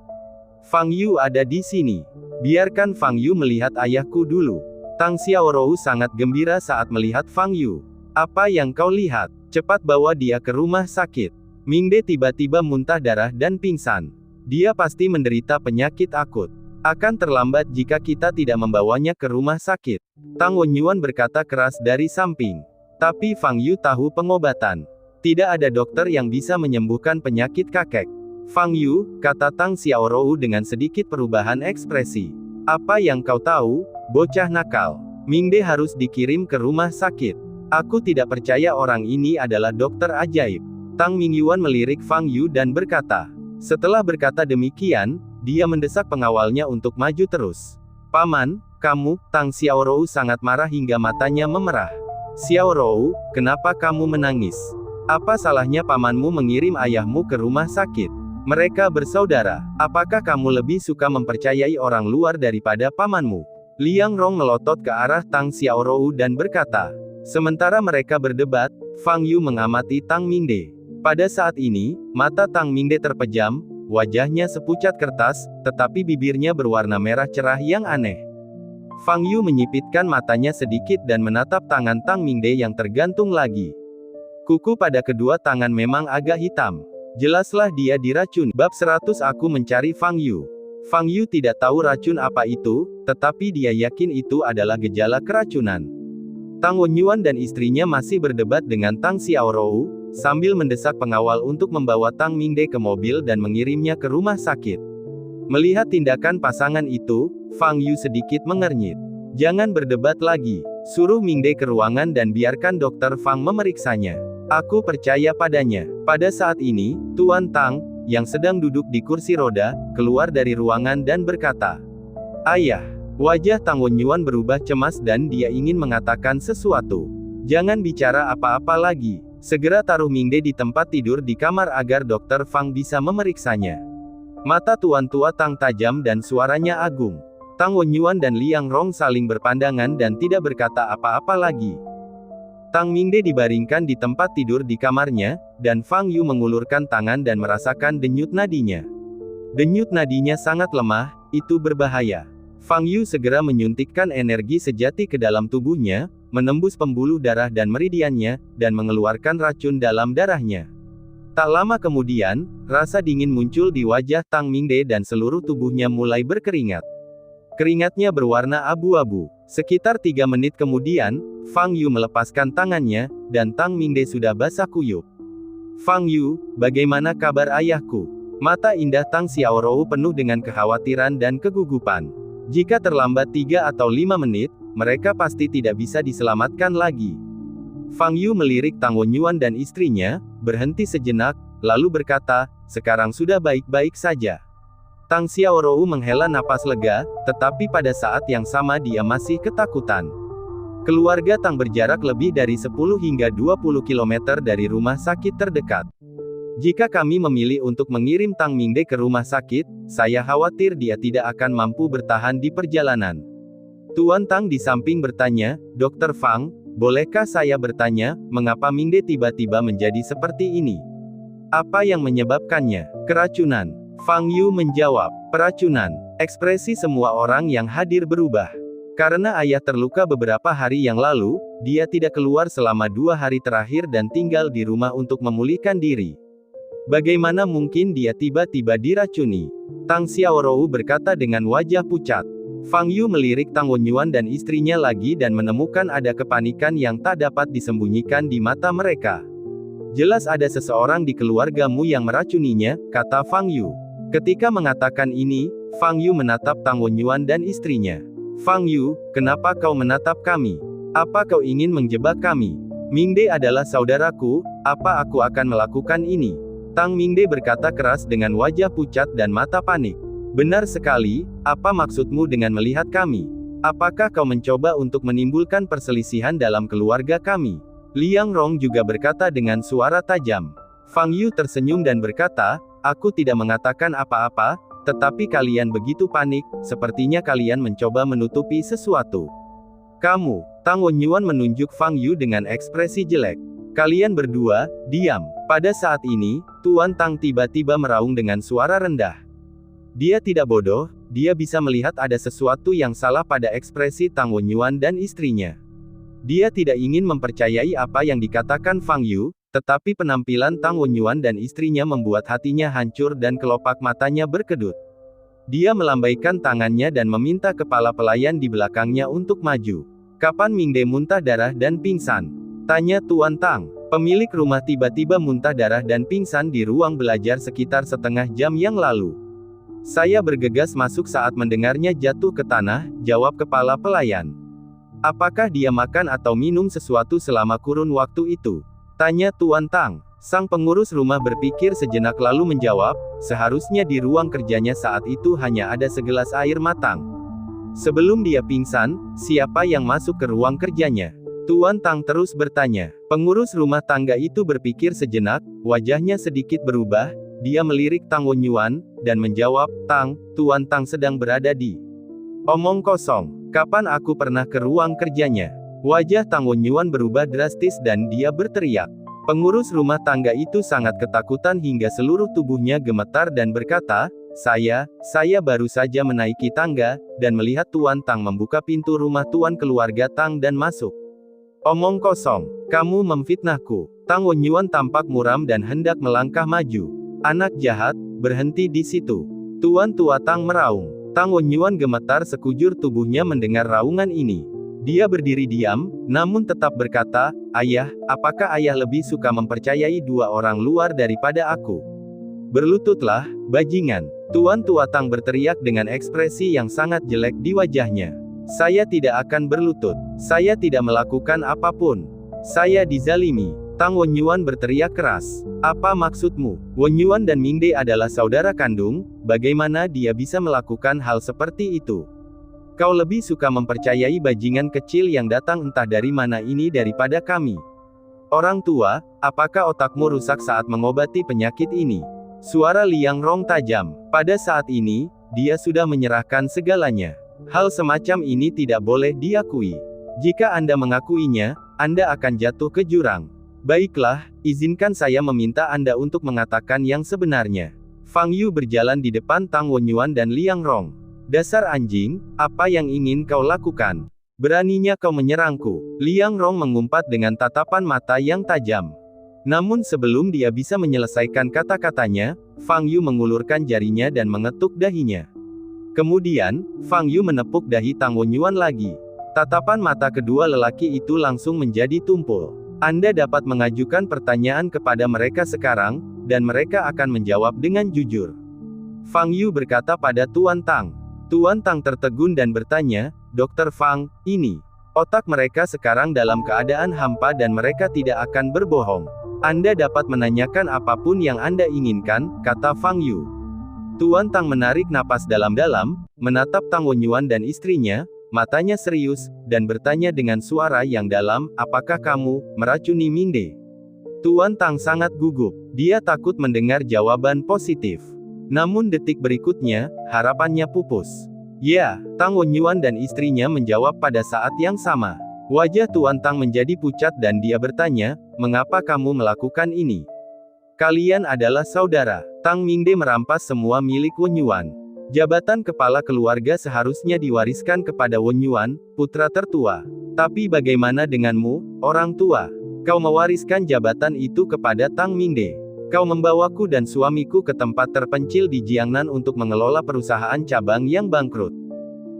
[SPEAKER 1] Fang Yu ada di sini. Biarkan Fang Yu melihat ayahku dulu. Tang Xiaorou sangat gembira saat melihat Fang Yu. Apa yang kau lihat? Cepat bawa dia ke rumah sakit. Mingde tiba-tiba muntah darah dan pingsan. Dia pasti menderita penyakit akut. Akan terlambat jika kita tidak membawanya ke rumah sakit. Tang Wenyuan berkata keras dari samping. Tapi Fang Yu tahu pengobatan. Tidak ada dokter yang bisa menyembuhkan penyakit kakek. Fang Yu, kata Tang Xiaorou dengan sedikit perubahan ekspresi. Apa yang kau tahu, bocah nakal? Mingde harus dikirim ke rumah sakit. Aku tidak percaya orang ini adalah dokter ajaib. Tang Mingyuan melirik Fang Yu dan berkata. Setelah berkata demikian, dia mendesak pengawalnya untuk maju terus. Paman, kamu, Tang Xiaorou sangat marah hingga matanya memerah. Xiaorou, kenapa kamu menangis? Apa salahnya pamanmu mengirim ayahmu ke rumah sakit? Mereka bersaudara. Apakah kamu lebih suka mempercayai orang luar daripada pamanmu? Liang Rong melotot ke arah Tang Xiaorou dan berkata. Sementara mereka berdebat, Fang Yu mengamati Tang Mingde. Pada saat ini, mata Tang Mingde terpejam, wajahnya sepucat kertas, tetapi bibirnya berwarna merah cerah yang aneh. Fang Yu menyipitkan matanya sedikit dan menatap tangan Tang Mingde yang tergantung lagi. Kuku pada kedua tangan memang agak hitam. Jelaslah dia diracun. Bab 100 Aku mencari Fang Yu. Fang Yu tidak tahu racun apa itu, tetapi dia yakin itu adalah gejala keracunan. Tang Wenyuan dan istrinya masih berdebat dengan Tang Xiaorou, sambil mendesak pengawal untuk membawa Tang Mingde ke mobil dan mengirimnya ke rumah sakit. Melihat tindakan pasangan itu, Fang Yu sedikit mengernyit. Jangan berdebat lagi. Suruh Mingde ke ruangan dan biarkan Dokter Fang memeriksanya. Aku percaya padanya. Pada saat ini, Tuan Tang, yang sedang duduk di kursi roda, keluar dari ruangan dan berkata, Ayah. Wajah Tang Wenyuan berubah cemas dan dia ingin mengatakan sesuatu. Jangan bicara apa-apa lagi. Segera taruh Mingde di tempat tidur di kamar agar Dokter Fang bisa memeriksanya. Mata Tuan Tua Tang tajam dan suaranya agung. Tang Wenyuan dan Liang Rong saling berpandangan dan tidak berkata apa-apa lagi. Tang Mingde dibaringkan di tempat tidur di kamarnya, dan Fang Yu mengulurkan tangan dan merasakan denyut nadinya. Denyut nadinya sangat lemah, itu berbahaya. Fang Yu segera menyuntikkan energi sejati ke dalam tubuhnya, menembus pembuluh darah dan meridiannya, dan mengeluarkan racun dalam darahnya. Tak lama kemudian, rasa dingin muncul di wajah Tang Mingde dan seluruh tubuhnya mulai berkeringat. Keringatnya berwarna abu-abu. Sekitar 3 menit kemudian, Fang Yu melepaskan tangannya, dan Tang Mingde sudah basah kuyup. Fang Yu, bagaimana kabar ayahku? Mata indah Tang Xiaorou penuh dengan kekhawatiran dan kegugupan. Jika terlambat 3 atau 5 menit, mereka pasti tidak bisa diselamatkan lagi. Fang Yu melirik Tang Wenyuan dan istrinya, berhenti sejenak, lalu berkata, sekarang sudah baik-baik saja. Tang Xiaorou menghela napas lega, tetapi pada saat yang sama dia masih ketakutan. Keluarga Tang berjarak lebih dari 10 hingga 20 km dari rumah sakit terdekat. Jika kami memilih untuk mengirim Tang Mingde ke rumah sakit, saya khawatir dia tidak akan mampu bertahan di perjalanan. Tuan Tang di samping bertanya, Dr. Fang, bolehkah saya bertanya, mengapa Mingde tiba-tiba menjadi seperti ini? Apa yang menyebabkannya? Keracunan. Fang Yu menjawab, peracunan. Ekspresi semua orang yang hadir berubah. Karena ayah terluka beberapa hari yang lalu, dia tidak keluar selama 2 hari terakhir dan tinggal di rumah untuk memulihkan diri. Bagaimana mungkin dia tiba-tiba diracuni? Tang Xiaorou berkata dengan wajah pucat. Fang Yu melirik Tang Wenyuan dan istrinya lagi dan menemukan ada kepanikan yang tak dapat disembunyikan di mata mereka. Jelas ada seseorang di keluargamu yang meracuninya, kata Fang Yu. Ketika mengatakan ini, Fang Yu menatap Tang Wenyuan dan istrinya. Fang Yu, kenapa kau menatap kami? Apa kau ingin menjebak kami? Mingde adalah saudaraku, apa aku akan melakukan ini? Tang Mingde berkata keras dengan wajah pucat dan mata panik. Benar sekali, apa maksudmu dengan melihat kami? Apakah kau mencoba untuk menimbulkan perselisihan dalam keluarga kami? Liang Rong juga berkata dengan suara tajam. Fang Yu tersenyum dan berkata, aku tidak mengatakan apa-apa, tetapi kalian begitu panik, sepertinya kalian mencoba menutupi sesuatu. Kamu, Tang Wenyuan menunjuk Fang Yu dengan ekspresi jelek. Kalian berdua, diam. Pada saat ini, Tuan Tang tiba-tiba meraung dengan suara rendah. Dia tidak bodoh, dia bisa melihat ada sesuatu yang salah pada ekspresi Tang Wenyuan dan istrinya. Dia tidak ingin mempercayai apa yang dikatakan Fang Yu, tetapi penampilan Tang Wenyuan dan istrinya membuat hatinya hancur dan kelopak matanya berkedut. Dia melambaikan tangannya dan meminta kepala pelayan di belakangnya untuk maju. Kapan Mingde muntah darah dan pingsan? Tanya Tuan Tang. Pemilik rumah tiba-tiba muntah darah dan pingsan di ruang belajar sekitar setengah jam yang lalu. Saya bergegas masuk saat mendengarnya jatuh ke tanah, jawab kepala pelayan. Apakah dia makan atau minum sesuatu selama kurun waktu itu? Tanya Tuan Tang. Sang pengurus rumah berpikir sejenak lalu menjawab, seharusnya di ruang kerjanya saat itu hanya ada segelas air matang. Sebelum dia pingsan, siapa yang masuk ke ruang kerjanya? Tuan Tang terus bertanya. Pengurus rumah tangga itu berpikir sejenak, wajahnya sedikit berubah, dia melirik Tang Wenyuan, dan menjawab, Tang, Tuan Tang sedang berada di omong kosong. Kapan aku pernah ke ruang kerjanya? Wajah Tang Wenyuan berubah drastis dan dia berteriak. Pengurus rumah tangga itu sangat ketakutan hingga seluruh tubuhnya gemetar dan berkata, saya baru saja menaiki tangga, dan melihat Tuan Tang membuka pintu rumah Tuan keluarga Tang dan masuk. Omong kosong, kamu memfitnahku. Tang Wenyuan tampak muram dan hendak melangkah maju. Anak jahat, berhenti di situ. Tuan tua Tang meraung. Tang Wenyuan gemetar sekujur tubuhnya mendengar raungan ini. Dia berdiri diam, namun tetap berkata, ayah, apakah ayah lebih suka mempercayai dua orang luar daripada aku? Berlututlah, bajingan. Tuan tua Tang berteriak dengan ekspresi yang sangat jelek di wajahnya. Saya tidak akan berlutut. Saya tidak melakukan apapun. Saya dizalimi. Tang Wenyuan berteriak keras. Apa maksudmu? Wenyuan dan Mingde adalah saudara kandung, bagaimana dia bisa melakukan hal seperti itu? Kau lebih suka mempercayai bajingan kecil yang datang entah dari mana ini daripada kami. Orang tua, apakah otakmu rusak saat mengobati penyakit ini? Suara Liang Rong tajam. Pada saat ini, dia sudah menyerahkan segalanya. Hal semacam ini tidak boleh diakui. Jika Anda mengakuinya, Anda akan jatuh ke jurang. Baiklah, izinkan saya meminta Anda untuk mengatakan yang sebenarnya. Fang Yu berjalan di depan Tang Wenyuan dan Liang Rong. Dasar anjing, apa yang ingin kau lakukan? Beraninya kau menyerangku. Liang Rong mengumpat dengan tatapan mata yang tajam. Namun sebelum dia bisa menyelesaikan kata-katanya, Fang Yu mengulurkan jarinya dan mengetuk dahinya. Kemudian, Fang Yu menepuk dahi Tang Wenyuan lagi. Tatapan mata kedua lelaki itu langsung menjadi tumpul. Anda dapat mengajukan pertanyaan kepada mereka sekarang, dan mereka akan menjawab dengan jujur. Fang Yu berkata pada Tuan Tang. Tuan Tang tertegun dan bertanya, Dr. Fang, ini. Otak mereka sekarang dalam keadaan hampa dan mereka tidak akan berbohong. Anda dapat menanyakan apapun yang Anda inginkan, kata Fang Yu. Tuan Tang menarik napas dalam-dalam, menatap Tang Wenyuan dan istrinya, matanya serius, dan bertanya dengan suara yang dalam, apakah kamu meracuni Mingde? Tuan Tang sangat gugup. Dia takut mendengar jawaban positif. Namun detik berikutnya, harapannya pupus. Ya, Tang Wenyuan dan istrinya menjawab pada saat yang sama. Wajah Tuan Tang menjadi pucat dan dia bertanya, mengapa kamu melakukan ini? Kalian adalah saudara. Tang Mingde merampas semua milik Wenyuan. Jabatan kepala keluarga seharusnya diwariskan kepada Wen Yuan, putra tertua. Tapi bagaimana denganmu, orang tua? Kau mewariskan jabatan itu kepada Tang Mingde. Kau membawaku dan suamiku ke tempat terpencil di Jiangnan untuk mengelola perusahaan cabang yang bangkrut.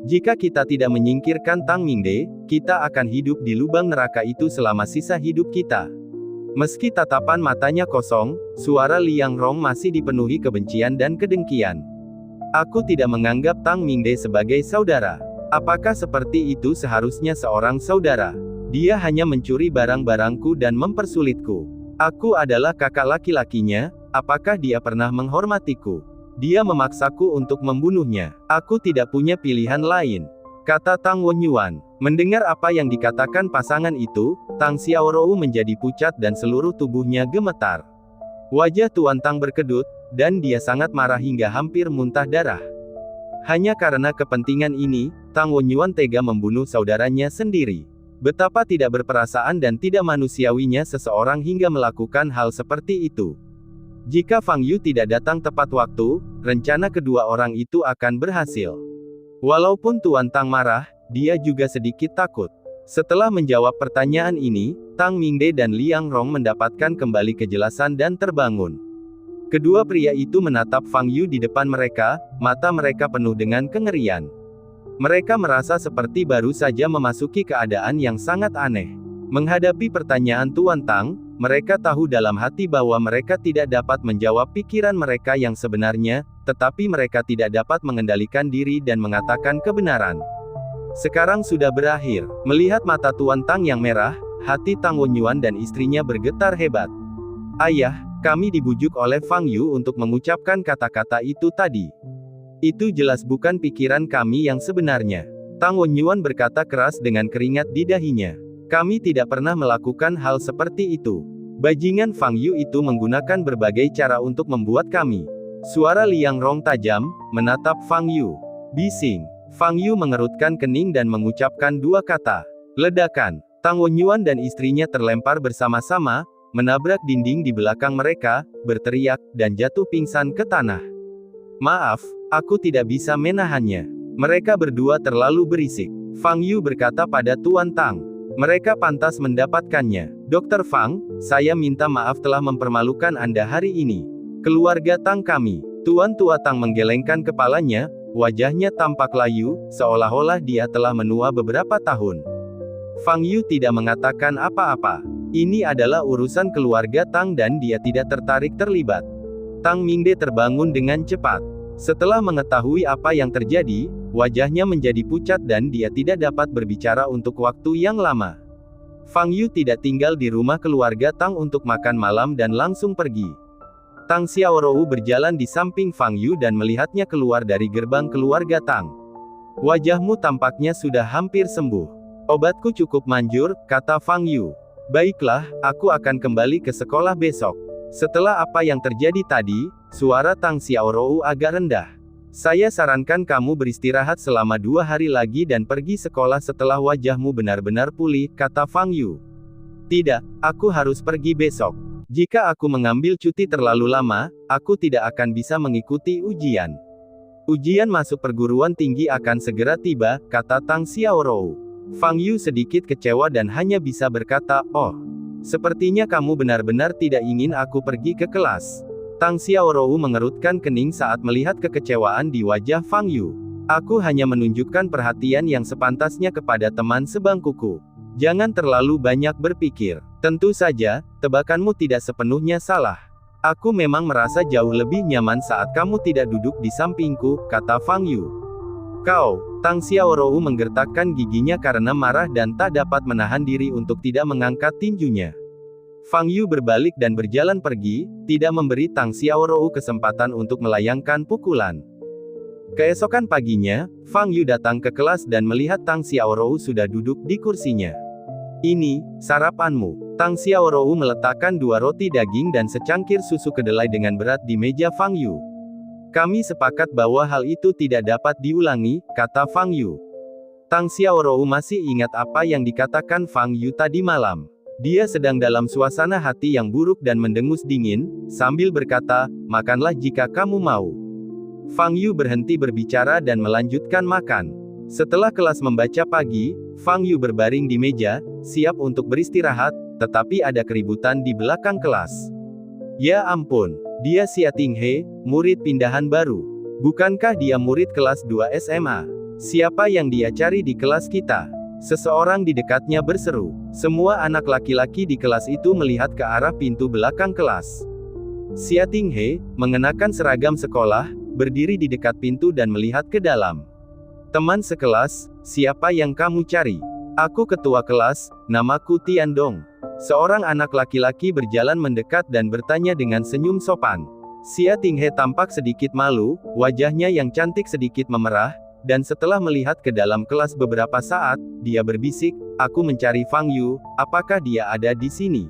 [SPEAKER 1] Jika kita tidak menyingkirkan Tang Mingde, kita akan hidup di lubang neraka itu selama sisa hidup kita. Meski tatapan matanya kosong, suara Liang Rong masih dipenuhi kebencian dan kedengkian. Aku tidak menganggap Tang Mingde sebagai saudara. Apakah seperti itu seharusnya seorang saudara? Dia hanya mencuri barang-barangku dan mempersulitku. Aku adalah kakak laki-lakinya, apakah dia pernah menghormatiku? Dia memaksaku untuk membunuhnya. Aku tidak punya pilihan lain, kata Tang Wenyuan. Mendengar apa yang dikatakan pasangan itu, Tang Xiaorou menjadi pucat dan seluruh tubuhnya gemetar. Wajah Tuan Tang berkedut, dan dia sangat marah hingga hampir muntah darah. Hanya karena kepentingan ini, Tang Wenyuan tega membunuh saudaranya sendiri. Betapa tidak berperasaan dan tidak manusiawinya seseorang hingga melakukan hal seperti itu. Jika Fang Yu tidak datang tepat waktu, rencana kedua orang itu akan berhasil. Walaupun Tuan Tang marah, dia juga sedikit takut. Setelah menjawab pertanyaan ini, Tang Mingde dan Liang Rong mendapatkan kembali kejelasan dan terbangun. Kedua pria itu menatap Fang Yu di depan mereka, mata mereka penuh dengan kengerian. Mereka merasa seperti baru saja memasuki keadaan yang sangat aneh. Menghadapi pertanyaan Tuan Tang, mereka tahu dalam hati bahwa mereka tidak dapat menjawab pikiran mereka yang sebenarnya, tetapi mereka tidak dapat mengendalikan diri dan mengatakan kebenaran. Sekarang sudah berakhir. Melihat mata Tuan Tang yang merah, hati Tang Wenyuan dan istrinya bergetar hebat. Ayah, kami dibujuk oleh Fang Yu untuk mengucapkan kata-kata itu tadi. Itu jelas bukan pikiran kami yang sebenarnya. Tang Wenyuan berkata keras dengan keringat di dahinya. Kami tidak pernah melakukan hal seperti itu. Bajingan Fang Yu itu menggunakan berbagai cara untuk membuat kami. Suara Liang Rong tajam, menatap Fang Yu. Bising. Fang Yu mengerutkan kening dan mengucapkan dua kata. Ledakan. Tang Wenyuan dan istrinya terlempar bersama-sama, menabrak dinding di belakang mereka, berteriak, dan jatuh pingsan ke tanah. Maaf, aku tidak bisa menahannya. Mereka berdua terlalu berisik. Fang Yu berkata pada Tuan Tang. Mereka pantas mendapatkannya. Dr. Fang, saya minta maaf telah mempermalukan Anda hari ini. Keluarga Tang kami. Tuan Tua Tang menggelengkan kepalanya, wajahnya tampak layu, seolah-olah dia telah menua beberapa tahun. Fang Yu tidak mengatakan apa-apa. Ini adalah urusan keluarga Tang dan dia tidak tertarik terlibat. Tang Mingde terbangun dengan cepat. Setelah mengetahui apa yang terjadi, wajahnya menjadi pucat dan dia tidak dapat berbicara untuk waktu yang lama. Fang Yu tidak tinggal di rumah keluarga Tang untuk makan malam dan langsung pergi. Tang Xiaorou berjalan di samping Fang Yu dan melihatnya keluar dari gerbang keluarga Tang. Wajahmu tampaknya sudah hampir sembuh. Obatku cukup manjur, kata Fang Yu. Baiklah, aku akan kembali ke sekolah besok. Setelah apa yang terjadi tadi, suara Tang Xiaorou agak rendah. Saya sarankan kamu beristirahat selama 2 hari lagi dan pergi sekolah setelah wajahmu benar-benar pulih, kata Fang Yu. Tidak, aku harus pergi besok. Jika aku mengambil cuti terlalu lama, aku tidak akan bisa mengikuti ujian. Ujian masuk perguruan tinggi akan segera tiba, kata Tang Xiaorou. Fang Yu sedikit kecewa dan hanya bisa berkata, oh, sepertinya kamu benar-benar tidak ingin aku pergi ke kelas. Tang Xiaorou mengerutkan kening saat melihat kekecewaan di wajah Fang Yu. Aku hanya menunjukkan perhatian yang sepantasnya kepada teman sebangkuku. Jangan terlalu banyak berpikir. Tentu saja, tebakanmu tidak sepenuhnya salah. Aku memang merasa jauh lebih nyaman saat kamu tidak duduk di sampingku, kata Fang Yu. Kau, Tang Xiaorou menggertakkan giginya karena marah dan tak dapat menahan diri untuk tidak mengangkat tinjunya. Fang Yu berbalik dan berjalan pergi, tidak memberi Tang Xiaorou kesempatan untuk melayangkan pukulan. Keesokan paginya, Fang Yu datang ke kelas dan melihat Tang Xiaorou sudah duduk di kursinya. Ini, sarapanmu. Tang Xiaorou meletakkan 2 roti daging dan secangkir susu kedelai dengan berat di meja Fang Yu. Kami sepakat bahwa hal itu tidak dapat diulangi, kata Fang Yu. Tang Xiaorou masih ingat apa yang dikatakan Fang Yu tadi malam. Dia sedang dalam suasana hati yang buruk dan mendengus dingin, sambil berkata, makanlah jika kamu mau. Fang Yu berhenti berbicara dan melanjutkan makan. Setelah kelas membaca pagi, Fang Yu berbaring di meja, siap untuk beristirahat, tetapi ada keributan di belakang kelas. Ya ampun, dia Xia Tinghe, murid pindahan baru. Bukankah dia murid kelas 2 SMA? Siapa yang dia cari di kelas kita? Seseorang di dekatnya berseru. Semua anak laki-laki di kelas itu melihat ke arah pintu belakang kelas. Xia Tinghe, mengenakan seragam sekolah, berdiri di dekat pintu dan melihat ke dalam. Teman sekelas, siapa yang kamu cari? Aku ketua kelas, namaku Tian Dong. Seorang anak laki-laki berjalan mendekat dan bertanya dengan senyum sopan. Xia Tinghe tampak sedikit malu, wajahnya yang cantik sedikit memerah, dan setelah melihat ke dalam kelas beberapa saat, dia berbisik, "Aku mencari Fang Yu, apakah dia ada di sini?"